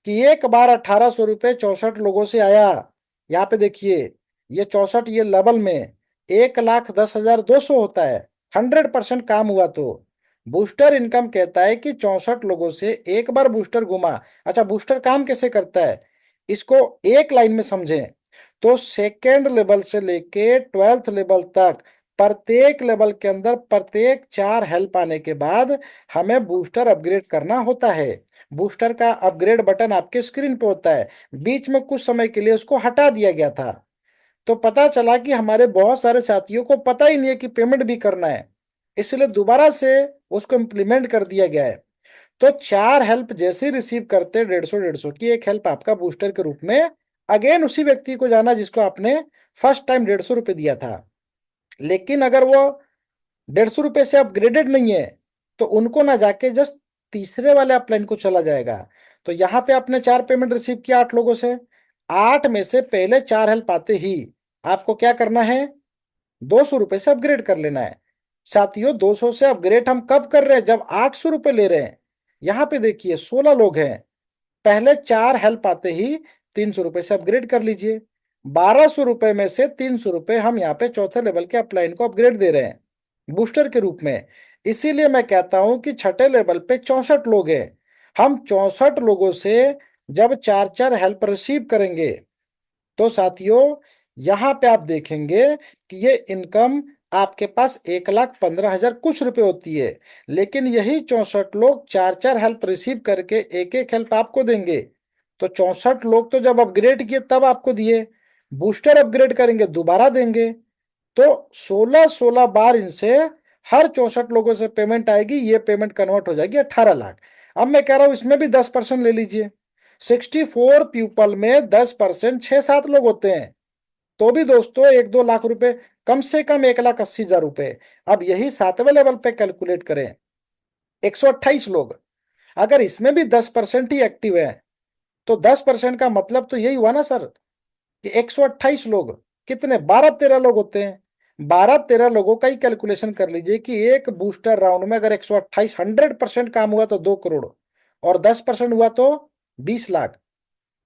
कि एक बार 1800 रुपये 64 लोगों से आया। यहाँ पे देखिए, ये 64 ये लेवल में 1,10,200 होता है। 100% काम हुआ तो बूस्टर इनकम कहता है कि 64 लोगों से एक बार बूस्टर घुमा। अच्छा, बूस्टर काम कैसे करता है, इसको एक लाइन में समझें तो सेकेंड लेवल से लेके 12th लेवल तक प्रत्येक लेवल के अंदर प्रत्येक 4 हेल्प आने के बाद हमें बूस्टर अपग्रेड करना होता है। बूस्टर का अपग्रेड बटन आपके स्क्रीन पे होता है। बीच में कुछ समय के लिए उसको हटा दिया गया था, तो पता चला कि हमारे बहुत सारे साथियों को पता ही नहीं है कि पेमेंट भी करना है, इसलिए दोबारा से उसको इम्प्लीमेंट कर दिया गया है। तो 4 हेल्प जैसे ही रिसीव करते 150 की एक हेल्प आपका बूस्टर के रूप में अगेन उसी व्यक्ति को जाना जिसको आपने फर्स्ट टाइम 150 रुपये दिया था। लेकिन अगर वो 150 रुपये से अपग्रेडेड नहीं है तो उनको ना जाके जस्ट तीसरे वाले अपलाइन को चला जाएगा। तो यहाँ पे आपने 4 पेमेंट रिसीव किया 8 लोगों से, 8 में से पहले 4 हेल्प आते ही आपको क्या करना है, 200 रुपये से अपग्रेड कर लेना है। साथियों 200 से अपग्रेड हम कब कर रहे हैं, जब 800 रुपये ले रहे हैं। यहाँ पे देखिए 16 लोग हैं, पहले 4 हेल्प आते ही 300 रुपये से अपग्रेड कर लीजिए। 1200 रुपये में से 300 रुपये हम यहाँ पे चौथे लेवल के अपलाइन को अपग्रेड दे रहे हैं बूस्टर के रूप में। इसीलिए मैं कहता हूं कि छठे लेवल पे 64 लोग हैं। हम 64 लोगों से जब 4-4 हेल्प रिसीव करेंगे तो साथियों यहाँ पे आप देखेंगे कि ये इनकम आपके पास 1,15,000 कुछ रुपए होती है। लेकिन यही 64 लोग 4-4 हेल्प रिसीव करके एक एक हेल्प आपको देंगे। तो 64 लोग तो जब अपग्रेड किए तब आपको दिए, बूस्टर अपग्रेड करेंगे दोबारा देंगे। तो 16-16 बार इनसे हर 64 लोगों से पेमेंट आएगी। ये पेमेंट कन्वर्ट हो जाएगी 18 लाख। अब मैं कह रहा हूं इसमें भी 10% ले लीजिए। 64 पीपल में 10%, 6-7 लोग होते हैं, तो भी दोस्तों 1-2 लाख रुपए, कम से कम 1,80,000 रुपए। अब यही 7वें लेवल पे कैलकुलेट करें, 128 लोग, अगर इसमें भी 10% ही एक्टिव है तो 10% का मतलब तो यही हुआ ना सर कि 128 लोग कितने, 12-13 लोग होते हैं। 12-13 लोगों का ही कैलकुलेशन कर लीजिए कि एक बूस्टर राउंड में अगर 128 100% काम हुआ तो 2 करोड़, और 10% हुआ तो 20 लाख।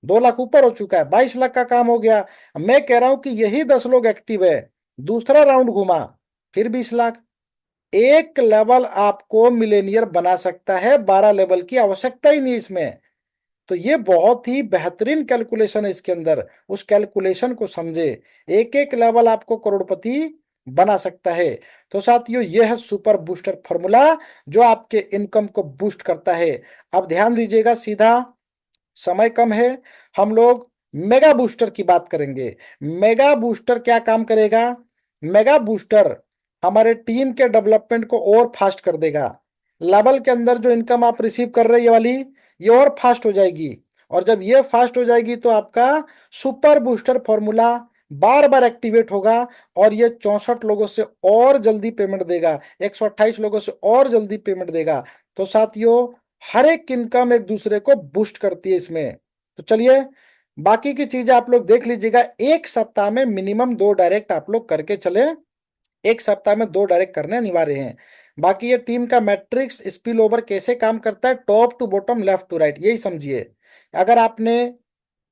2 लाख ऊपर हो चुका है, 22 लाख का काम हो गया। मैं कह रहा हूं कि यही 10 लोग एक्टिव है, दूसरा राउंड घुमा, फिर 20 लाख। एक लेवल आपको मिलेनियर बना सकता है, 12 लेवल की आवश्यकता ही नहीं इसमें। तो ये बहुत ही बेहतरीन कैलकुलेशन है इसके अंदर, उस कैलकुलेशन को समझे। एक एक लेवल आपको करोड़पति बना सकता है। तो साथियों ये है सुपर बूस्टर फॉर्मूला जो आपके इनकम को बूस्ट करता है। अब ध्यान दीजिएगा, सीधा समय कम है, हम लोग मेगा बूस्टर की बात करेंगे। मेगा बूस्टर क्या काम करेगा, मेगा बूस्टर हमारे टीम के डेवलपमेंट को और फास्ट कर देगा। लेवल के अंदर जो इनकम आप रिसीव कर रहे हैं ये वाली, ये और फास्ट हो जाएगी। और जब ये फास्ट हो जाएगी तो आपका सुपर बूस्टर फॉर्मूला बार बार एक्टिवेट होगा और ये 64 लोगों से और जल्दी पेमेंट देगा, 128 लोगों से और जल्दी पेमेंट देगा। तो साथियों हर एक इनकम एक दूसरे को बूस्ट करती है इसमें। तो चलिए बाकी की चीजें आप लोग देख लीजिएगा। एक सप्ताह में मिनिमम 2 डायरेक्ट आप लोग करके चले, एक सप्ताह में 2 डायरेक्ट करने अनिवार्य हैं। बाकी ये टीम का मैट्रिक्स स्पिल ओवर कैसे काम करता है, top to bottom left to right, यही समझिए। अगर आपने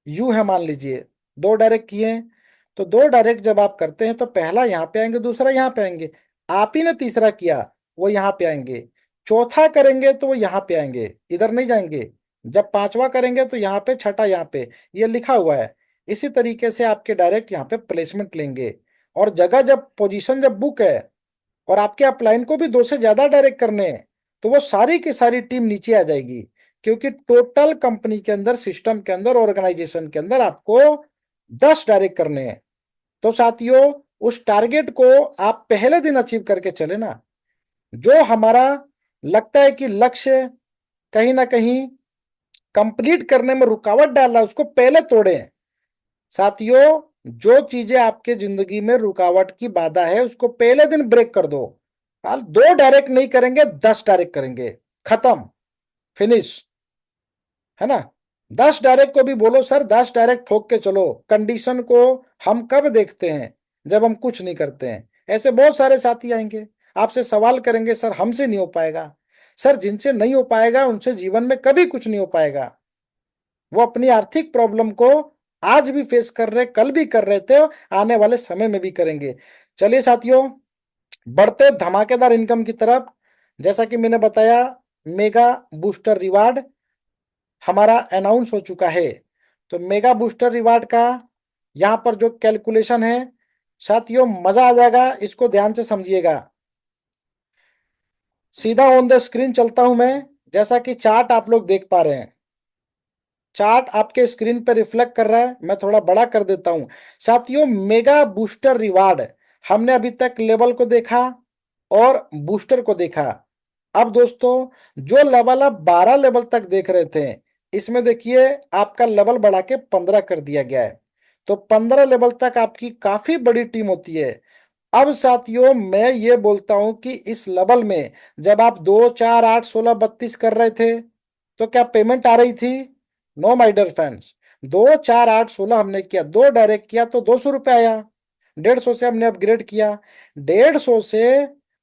यू है मान लीजिए 2 डायरेक्ट किए हैं, तो 2 डायरेक्ट जब आप करते हैं तो पहला यहाँ पे आएंगे, दूसरा यहाँ पे आएंगे। आप ही ने तीसरा किया, वो यहाँ पे आएंगे। चौथा करेंगे तो वो यहाँ पे आएंगे, इधर नहीं जाएंगे। जब पांचवा करेंगे तो यहाँ पे, छठा यहाँ पे, ये लिखा हुआ है। इसी तरीके से आपके डायरेक्ट यहाँ पे प्लेसमेंट लेंगे। और जगह जब पोजीशन जब बुक है और आपके अपलाइन को भी 2 से ज्यादा डायरेक्ट करने हैं तो वो सारी की सारी टीम नीचे आ जाएगी। क्योंकि टोटल कंपनी के अंदर, सिस्टम के अंदर, ऑर्गेनाइजेशन के अंदर आपको 10 डायरेक्ट करने हैं। तो साथियों उस टारगेट को आप पहले दिन अचीव करके चले ना। जो हमारा लगता है कि लक्ष्य कहीं ना कहीं कंप्लीट करने में रुकावट डाल रहा है, उसको पहले तोड़े। साथियों जो चीजें आपके जिंदगी में रुकावट की बाधा है उसको पहले दिन ब्रेक कर दो। हाल 2 डायरेक्ट नहीं करेंगे, 10 डायरेक्ट करेंगे, खत्म, फिनिश, है ना। 10 डायरेक्ट को भी बोलो सर 10 डायरेक्ट ठोक के चलो। कंडीशन को हम कब देखते हैं? जब हम कुछ नहीं करते हैं। ऐसे बहुत सारे साथी आएंगे, आपसे सवाल करेंगे सर हमसे नहीं हो पाएगा। सर जिनसे नहीं हो पाएगा उनसे जीवन में कभी कुछ नहीं हो पाएगा। वो अपनी आर्थिक प्रॉब्लम को आज भी फेस कर रहे, कल भी कर रहे थे, आने वाले समय में भी करेंगे। चलिए साथियों बढ़ते धमाकेदार इनकम की तरफ। जैसा कि मैंने बताया मेगा बूस्टर रिवार्ड हमारा अनाउंस हो चुका है। तो मेगा बूस्टर रिवार्ड का यहाँ पर जो कैलकुलेशन है साथियों मजा आ जाएगा, इसको ध्यान से समझिएगा। सीधा ऑन द स्क्रीन चलता हूं मैं। जैसा कि चार्ट आप लोग देख पा रहे हैं, चार्ट आपके स्क्रीन पर रिफ्लेक्ट कर रहा है, मैं थोड़ा बड़ा कर देता हूं। साथियों मेगा बूस्टर रिवार्ड हमने अभी तक लेवल को देखा और बूस्टर को देखा। अब दोस्तों जो लेवल आप 12 लेवल तक देख रहे थे, इसमें देखिए आपका लेवल बढ़ा के 15 कर दिया गया है। तो 15 लेवल तक आपकी काफी बड़ी टीम होती है। अब साथियों मैं ये बोलता हूं कि इस लेवल में जब आप 2 4 8 16 32 कर रहे थे तो क्या पेमेंट आ रही थी? No my dear friends. 2 4 8 16 हमने किया, 2 डायरेक्ट किया तो 200 रुपये आया। 150 से हमने अपग्रेड किया। 150 से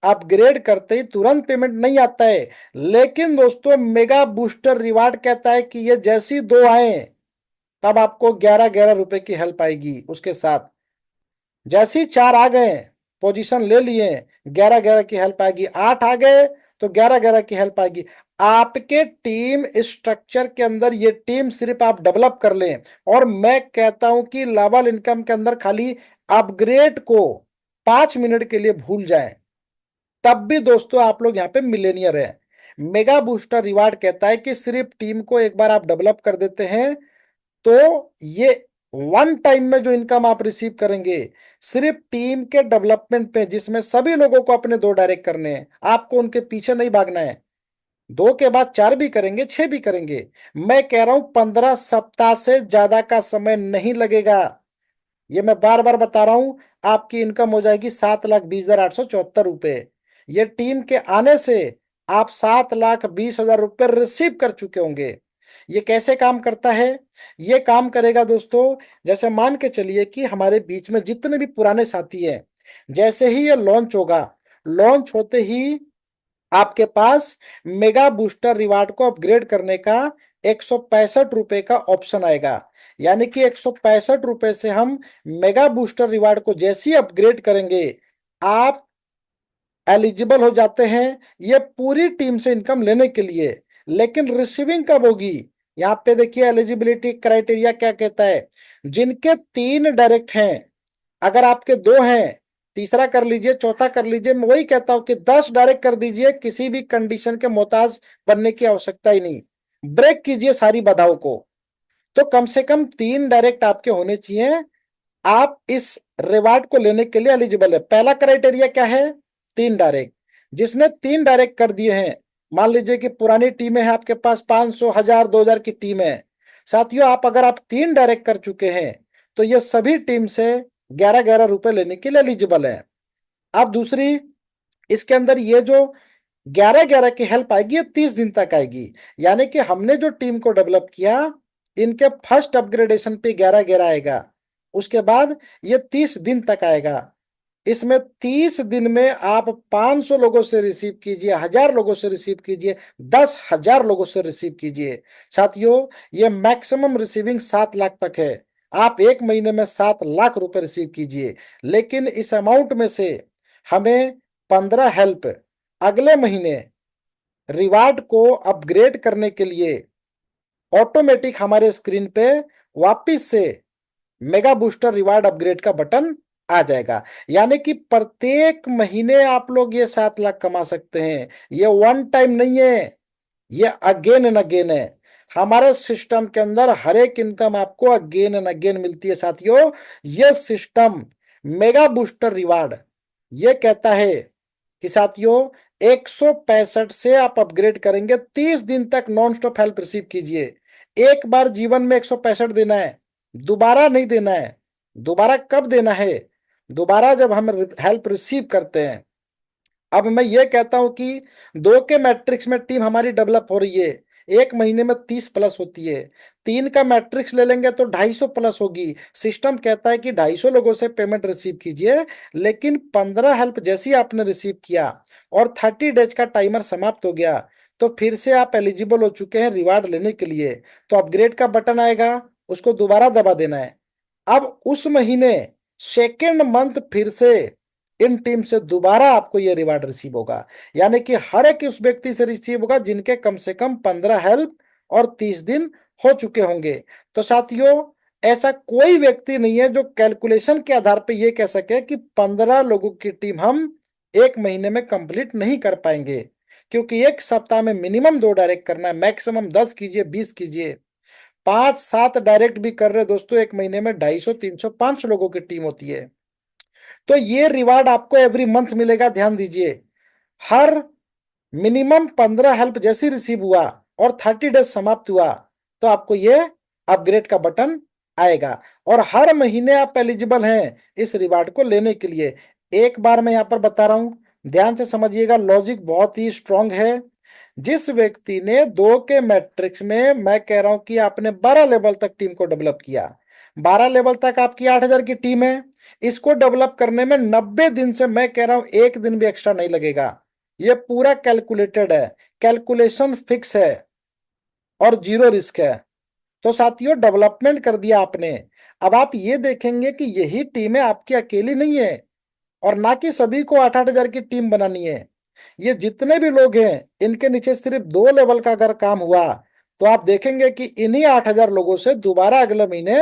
अपग्रेड करते ही तुरंत पेमेंट नहीं आता है। लेकिन दोस्तों मेगा बूस्टर रिवार्ड कहता है कि ये जैसी 2 आए तब आपको 11 11 रुपए की हेल्प आएगी उसके साथ। जैसे ही 4 आ गए, पोजीशन ले लिए, 11 11 की हेल्प आएगी। 8 आ गए तो 11 11 की हेल्प आएगी। आपके टीम स्ट्रक्चर के अंदर ये टीम सिर्फ आप डेवलप कर लें, और मैं कहता हूं कि लेवल इनकम के अंदर खाली अपग्रेड को 5 मिनट के लिए भूल जाएं, तब भी दोस्तों आप लोग यहाँ पे मिलेनियर हैं। मेगा बूस्टर रिवार्ड कहता है कि सिर्फ टीम को एक बार आप डेवलप कर देते हैं तो ये वन टाइम में जो इनकम आप रिसीव करेंगे सिर्फ टीम के डेवलपमेंट पे, जिसमें सभी लोगों को अपने 2 डायरेक्ट करने हैं, आपको उनके पीछे नहीं भागना है। 2 के बाद 4 भी करेंगे, 6 भी करेंगे। मैं कह रहा हूं 15 सप्ताह से ज्यादा का समय नहीं लगेगा। ये मैं बार बार बता रहा हूं। आपकी इनकम हो जाएगी 7,20,874 रुपए। ये टीम के आने से आप 7,20,000 रुपए रिसीव कर चुके होंगे। ये कैसे काम करता है? ये काम करेगा दोस्तों, जैसे मान के चलिए कि हमारे बीच में जितने भी पुराने साथी हैं, जैसे ही ये लॉन्च होगा, लॉन्च होते ही आपके पास मेगा बूस्टर रिवार्ड को अपग्रेड करने का 165 रुपए का ऑप्शन आएगा। यानी कि 165 रुपए से हम मेगा बूस्टर रिवार्ड को जैसे ही अपग्रेड करेंगे, आप एलिजिबल हो जाते हैं ये पूरी टीम से इनकम लेने के लिए। लेकिन रिसीविंग कब होगी? यहाँ पे देखिए एलिजिबिलिटी क्राइटेरिया क्या कहता है। जिनके 3 डायरेक्ट हैं, अगर आपके 2 हैं, तीसरा कर लीजिए, चौथा कर लीजिए। मैं वही कहता हूं कि 10 डायरेक्ट कर दीजिए, किसी भी कंडीशन के मोहताज बनने की आवश्यकता ही नहीं। ब्रेक कीजिए सारी बाधाओं को। तो कम से कम 3 डायरेक्ट आपके होने चाहिए, आप इस रिवार्ड को लेने के लिए एलिजिबल है। पहला क्राइटेरिया क्या है? 3 डायरेक्ट। जिसने 3 डायरेक्ट कर दिए हैं, मान लीजिए कि पुरानी टीमें हैं आपके पास, 500 1000 2000 की टीम है। साथियों आप अगर आप 3 डायरेक्ट कर चुके हैं तो ये सभी टीम से 11 11 रुपए लेने के लिए एलिजिबल है। अब दूसरी, इसके अंदर ये जो 11 11 की हेल्प आएगी ये 30 दिन तक आएगी। यानी कि हमने जो टीम को डेवलप किया, इनके फर्स्ट अपग्रेडेशन पे 11 11 आएगा, उसके बाद ये 30 दिन तक आएगा। इसमें 30 दिन में आप 500 लोगों से रिसीव कीजिए, 1000 लोगों से रिसीव कीजिए, 10,000 लोगों से रिसीव कीजिए। साथियों ये मैक्सिमम रिसीविंग 7 लाख तक है। आप एक महीने में 7 लाख रुपए रिसीव कीजिए। लेकिन इस अमाउंट में से हमें 15 हेल्प अगले महीने रिवार्ड को अपग्रेड करने के लिए ऑटोमेटिक हमारे स्क्रीन पे वापिस से मेगा बूस्टर रिवार्ड अपग्रेड का बटन आ जाएगा। यानी कि प्रत्येक महीने आप लोग ये 7 लाख कमा सकते हैं। ये वन टाइम नहीं है, ये अगेन एंड अगेन है। हमारे सिस्टम के अंदर हर एक इनकम आपको अगेन एंड अगेन मिलती है साथियों। ये सिस्टम मेगा बूस्टर रिवार्ड ये कहता है कि साथियों 165 से आप अपग्रेड करेंगे, 30 दिन तक नॉन स्टॉप हेल्प रिसीव कीजिए। एक बार जीवन में 165 देना है, दोबारा नहीं देना है। दोबारा कब देना है? दोबारा जब हम हेल्प रिसीव करते हैं। अब मैं ये कहता हूं कि 2 के मैट्रिक्स में टीम हमारी डेवलप हो रही है, एक महीने में 30 प्लस होती है। 3 का मैट्रिक्स ले लेंगे तो 250 प्लस होगी। सिस्टम कहता है कि 250 लोगों से पेमेंट रिसीव कीजिए, लेकिन 15 हेल्प जैसी आपने रिसीव किया और 30 डेज का टाइमर समाप्त हो गया, तो फिर से आप एलिजिबल हो चुके हैं रिवार्ड लेने के लिए। तो अपग्रेड का बटन आएगा, उसको दोबारा दबा देना है। अब उस महीने सेकेंड मंथ फिर से इन टीम से दोबारा आपको यह रिवार्ड रिसीव होगा, यानी कि हर एक उस व्यक्ति से रिसीव होगा जिनके कम से कम 15 हेल्प और 30 दिन हो चुके होंगे। तो साथियों, ऐसा कोई व्यक्ति नहीं है जो कैलकुलेशन के आधार पर यह कह सके कि 15 लोगों की टीम हम एक महीने में कंप्लीट नहीं कर पाएंगे, क्योंकि एक सप्ताह में मिनिमम 2 डायरेक्ट करना है, मैक्सिमम 10 कीजिए, 20 कीजिए। 5-7 डायरेक्ट भी कर रहे दोस्तों, एक महीने में 250, 300, 500 लोगों की टीम होती है। तो ये रिवार्ड आपको एवरी मंथ मिलेगा, ध्यान दीजिए। हर मिनिमम 15 हेल्प जैसी रिसीव हुआ और 30 डेज समाप्त हुआ तो आपको ये अपग्रेड का बटन आएगा, और हर महीने आप एलिजिबल हैं इस रिवार्ड को लेने के लिए। एक बार मैं यहां पर बता रहा हूं, ध्यान से समझिएगा, लॉजिक बहुत ही स्ट्रांग है। जिस व्यक्ति ने 2 के मैट्रिक्स में, मैं कह रहा हूं कि आपने 12 लेवल तक टीम को डेवलप किया, 12 लेवल तक आपकी 8,000 की टीम है। इसको डेवलप करने में 90 दिन से, मैं कह रहा हूं, एक दिन भी एक्स्ट्रा नहीं लगेगा। ये पूरा कैलकुलेटेड है, कैलकुलेशन फिक्स है और जीरो रिस्क है। तो साथियों, डेवलपमेंट कर दिया आपने। अब आप ये देखेंगे कि यही टीमें आपकी अकेली नहीं है, और ना कि सभी को 8-8 हजार की टीम बनानी है। ये जितने भी लोग हैं इनके नीचे सिर्फ 2 लेवल का अगर काम हुआ तो आप देखेंगे कि इन्हीं 8,000 लोगों से दोबारा अगले महीने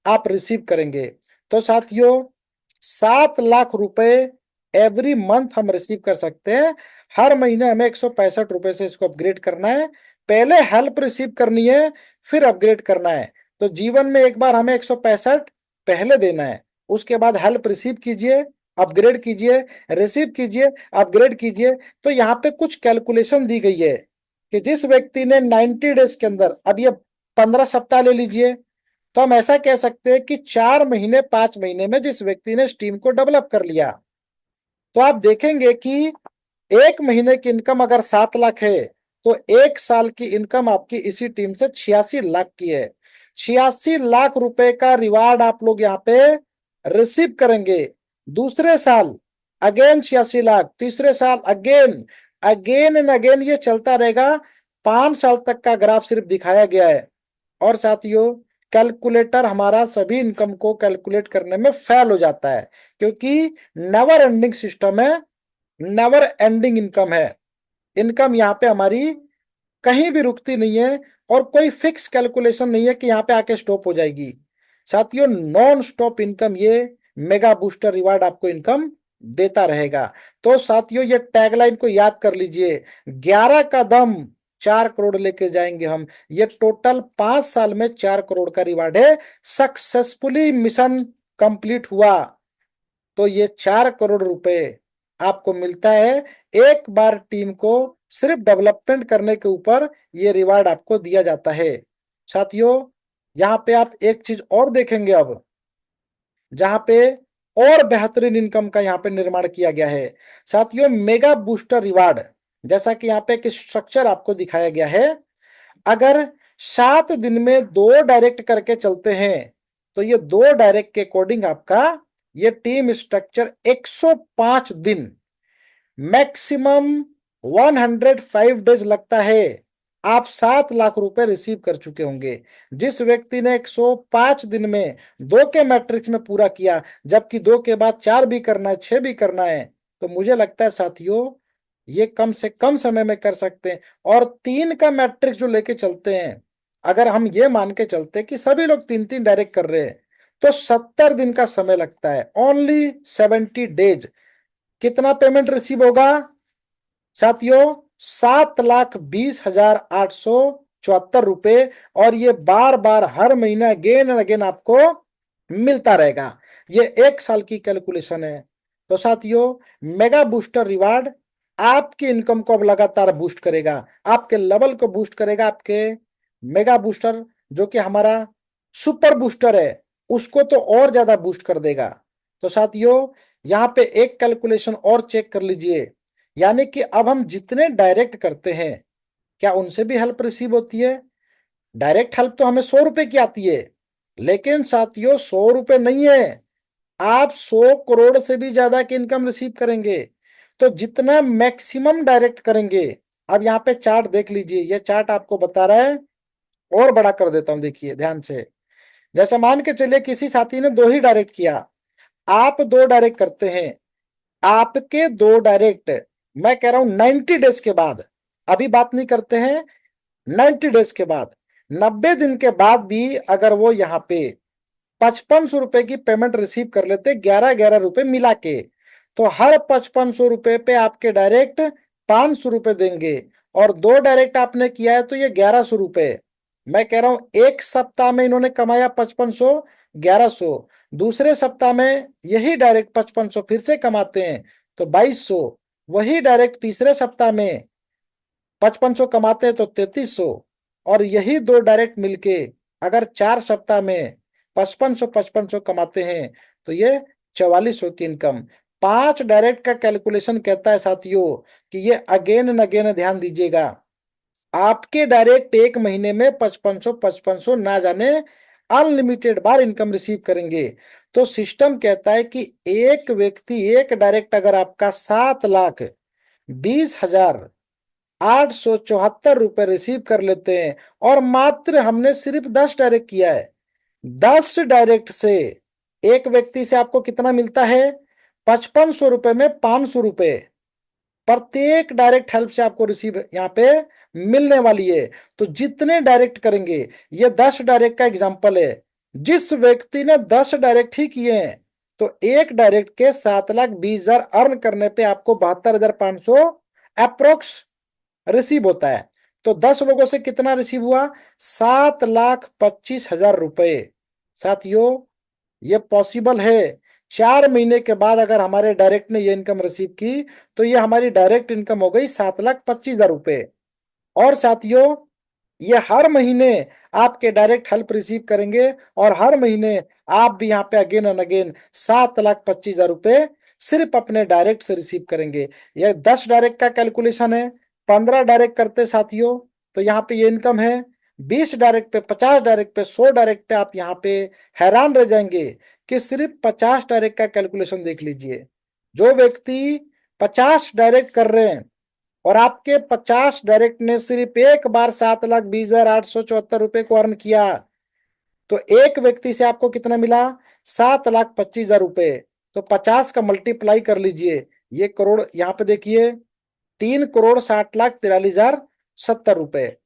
आप रिसीव करेंगे। तो साथियों, 7 लाख रुपए एवरी मंथ हम रिसीव कर सकते हैं। हर महीने हमें 165 रुपए से इसको अपग्रेड करना है। पहले हेल्प रिसीव करनी है, फिर अपग्रेड करना है। तो जीवन में एक बार हमें 165 पहले देना है, उसके बाद हेल्प रिसीव कीजिए, अपग्रेड कीजिए, रिसीव कीजिए, अपग्रेड कीजिए। तो यहाँ पे कुछ कैलकुलेशन दी गई है कि जिस व्यक्ति ने 90 डेज के अंदर, अब ये 15 सप्ताह ले लीजिए, तो हम ऐसा कह सकते हैं कि 4 महीने 5 महीने में जिस व्यक्ति ने स्टीम को डेवलप कर लिया, तो आप देखेंगे कि एक महीने की इनकम अगर 7 लाख है तो एक साल की इनकम आपकी इसी टीम से 86 लाख की है। 86 लाख रुपए का रिवार्ड आप लोग यहाँ पे रिसीव करेंगे। दूसरे साल अगेन 86 लाख, तीसरे साल अगेन, अगेन एंड अगेन ये चलता रहेगा। 5 साल तक का ग्राफ सिर्फ दिखाया गया है। और साथियों, कैलकुलेटर हमारा सभी इनकम को कैलकुलेट करने में फेल हो जाता है, क्योंकि नेवर एंडिंग सिस्टम है, नेवर एंडिंग इनकम है। इनकम यहाँ पे हमारी कहीं भी रुकती नहीं है, और कोई फिक्स कैलकुलेशन नहीं है कि यहाँ पे आके स्टॉप हो जाएगी। साथियों, नॉन स्टॉप इनकम ये मेगा बूस्टर रिवार्ड आपको इनकम देता रहेगा। तो साथियों, ये टैगलाइन को याद कर लीजिए, 11 का दम 4 करोड़ लेके जाएंगे हम। ये टोटल 5 साल में 4 करोड़ का रिवार्ड है। सक्सेसफुली मिशन कंप्लीट हुआ तो ये 4 करोड़ रुपए आपको मिलता है एक बार। टीम को सिर्फ डेवलपमेंट करने के ऊपर ये रिवार्ड आपको दिया जाता है। साथियों, यहाँ पे आप एक चीज और देखेंगे अब, जहां पे और बेहतरीन इनकम का यहाँ पे निर्माण किया गया है। साथियों, मेगा बूस्टर रिवार्ड, जैसा कि यहाँ पे एक स्ट्रक्चर आपको दिखाया गया है। अगर 7 दिन में 2 डायरेक्ट करके चलते हैं तो ये 2 डायरेक्ट के अकॉर्डिंग आपका ये टीम स्ट्रक्चर 105 दिन, मैक्सिमम 105 डेज लगता है। आप 7 लाख रुपए रिसीव कर चुके होंगे। जिस व्यक्ति ने 105 दिन में 2 के मैट्रिक्स में पूरा किया, जबकि 2 के बाद 4 भी करना है, 6 भी करना है, तो मुझे लगता है साथियों ये कम से कम समय में कर सकते हैं। और 3 का मैट्रिक्स जो लेके चलते हैं, अगर हम ये मान के चलते हैं कि सभी लोग 3-3 डायरेक्ट कर रहे हैं, तो 70 दिन का समय लगता है, ओनली 70 डेज। कितना पेमेंट रिसीव होगा साथियों? 7,20,800 ₹874, और ये बार बार हर महीना अगेन एंड अगेन आपको मिलता रहेगा। ये 1 साल की कैलकुलेशन है। तो साथियों, मेगा बूस्टर रिवार्ड आपकी इनकम को अब लगातार बूस्ट करेगा, आपके लेवल को बूस्ट करेगा। आपके मेगा बूस्टर जो कि हमारा सुपर बूस्टर है, उसको तो और ज्यादा बूस्ट कर देगा। तो साथियों, यहाँ पे एक कैलकुलेशन और चेक कर लीजिए, यानी कि अब हम जितने डायरेक्ट करते हैं, क्या उनसे भी हेल्प रिसीव होती है? डायरेक्ट हेल्प तो हमें ₹100 की आती है, लेकिन साथियों ₹100 नहीं है, आप 100 करोड़ से भी ज्यादा की इनकम रिसीव करेंगे। तो जितना मैक्सिमम डायरेक्ट करेंगे, अब यहाँ पे चार्ट देख लीजिए, ये चार्ट आपको बता रहा है, और बड़ा कर देता हूं, देखिए ध्यान से। जैसे मान के चलिए किसी साथी ने 2 ही डायरेक्ट किया, आप 2 डायरेक्ट करते हैं, आपके 2 डायरेक्ट, मैं कह रहा हूं 90 डेज के बाद, अभी बात नहीं करते हैं, 90 डेज के बाद, 90 दिन के बाद भी अगर वो यहाँ पे ₹5500 की पेमेंट रिसीव कर लेते, 11-11 रुपए मिला के, तो हर ₹5500 पे आपके डायरेक्ट ₹500 देंगे, और 2 डायरेक्ट आपने किया है तो ये ₹1100। मैं कह रहा हूं 1 सप्ताह में इन्होंने कमाया 5500, 1100, दूसरे सप्ताह में यही डायरेक्ट 5500 फिर से कमाते हैं तो 2200, वही डायरेक्ट तीसरे सप्ताह में 5500 कमाते हैं तो 3300, और यही 2 डायरेक्ट मिलके अगर 4 सप्ताह में 5500 कमाते हैं तो ये 4400 की इनकम। 5 डायरेक्ट का कैलकुलेशन कहता है साथियों कि ये अगेन एंड अगेन, ध्यान दीजिएगा, आपके डायरेक्ट एक महीने में 5500 ना जाने अनलिमिटेड बार इनकम रिसीव करेंगे। तो सिस्टम कहता है कि एक व्यक्ति एक डायरेक्ट अगर आपका 7,20,874 रुपए रिसीव कर लेते हैं, और मात्र हमने सिर्फ 10 डायरेक्ट किया है, 10 डायरेक्ट से एक व्यक्ति से आपको कितना मिलता है? 5500 रुपए में ₹500 प्रत्येक डायरेक्ट हेल्प से आपको रिसीव यहाँ पे मिलने वाली है। तो जितने डायरेक्ट करेंगे, ये 10 डायरेक्ट का एग्जांपल है, जिस व्यक्ति ने 10 डायरेक्ट ही किए हैं, तो एक डायरेक्ट के 7,20,000 अर्न करने पे आपको 72,500 अप्रोक्स रिसीव होता है। तो 10 लोगों से कितना रिसीव हुआ? 7,25,000 रुपए। साथियों, ये पॉसिबल है। 4 महीने के बाद अगर हमारे डायरेक्ट ने ये इनकम रिसीव की, तो ये हमारी डायरेक्ट इनकम हो गई 7,25,000 रुपए। और साथियों, ये हर महीने आपके डायरेक्ट हेल्प रिसीव करेंगे, और हर महीने आप भी यहाँ पे अगेन एंड अगेन 7,25,000 रुपए सिर्फ अपने डायरेक्ट से रिसीव करेंगे। यह 10 डायरेक्ट का कैलकुलेशन है। 15 डायरेक्ट करते साथियों तो यहाँ पे ये इनकम है। 20 डायरेक्ट पे, 50 डायरेक्ट पे, 100 डायरेक्ट पे आप यहाँ पे हैरान रह जाएंगे कि सिर्फ 50 डायरेक्ट का कैलकुलेशन देख लीजिए। जो व्यक्ति 50 डायरेक्ट कर रहे हैं, और आपके 50 डायरेक्ट ने सिर्फ एक बार 7,20,874 को अर्न किया, तो एक व्यक्ति से आपको कितना मिला? 7,25,000 रुपए। तो 50 का मल्टीप्लाई कर लीजिए, ये करोड़, यहाँ पे देखिए 3,60,43,070 रुपए।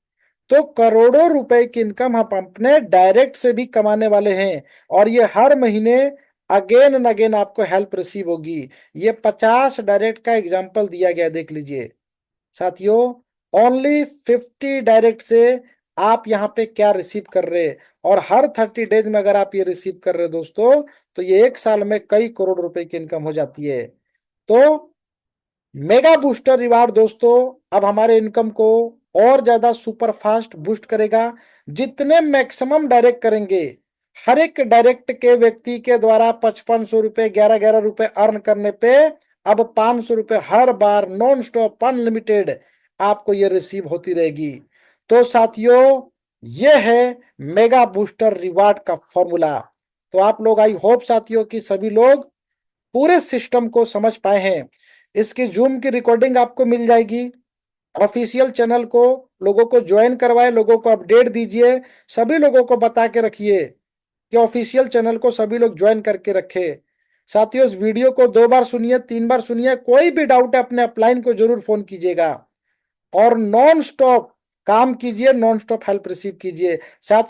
तो करोड़ों रुपए की इनकम हम अपने डायरेक्ट से भी कमाने वाले हैं, और ये हर महीने अगेन एंड अगेन आपको हेल्प रिसीव होगी। ये 50 डायरेक्ट का एग्जांपल दिया गया, देख लीजिए साथियों। ओनली 50 डायरेक्ट से आप यहाँ पे क्या रिसीव कर रहे हैं, और हर 30 डेज में अगर आप ये रिसीव कर रहे हैं दोस्तों, तो ये 1 साल में कई करोड़ रुपए की इनकम हो जाती है। तो मेगा बूस्टर रिवार्ड दोस्तों अब हमारे इनकम को और ज्यादा सुपर फास्ट बूस्ट करेगा। जितने मैक्सिमम डायरेक्ट करेंगे, हर एक डायरेक्ट के व्यक्ति के द्वारा 5500 रुपए, 11-11 रुपए अर्न करने पे अब 500 रुपए हर बार नॉन स्टॉप अनलिमिटेड आपको ये रिसीव होती रहेगी। तो साथियों, ये है मेगा बूस्टर रिवार्ड का फॉर्मूला। तो आप लोग, आई होप साथियों कि सभी लोग पूरे सिस्टम को समझ पाए हैं। इसकी जूम की रिकॉर्डिंग आपको मिल जाएगी। ऑफिशियल चैनल को लोगों को ज्वाइन करवाए, लोगों को अपडेट दीजिए, सभी लोगों को बता के रखिए कि ऑफिशियल चैनल को सभी लोग ज्वाइन करके रखे। साथियों, इस वीडियो को 2 बार सुनिए, 3 बार सुनिए, कोई भी डाउट है अपने अपलाइन को जरूर फोन कीजिएगा, और नॉन स्टॉप काम कीजिए, नॉन स्टॉप हेल्प रिसीव कीजिए साथियों।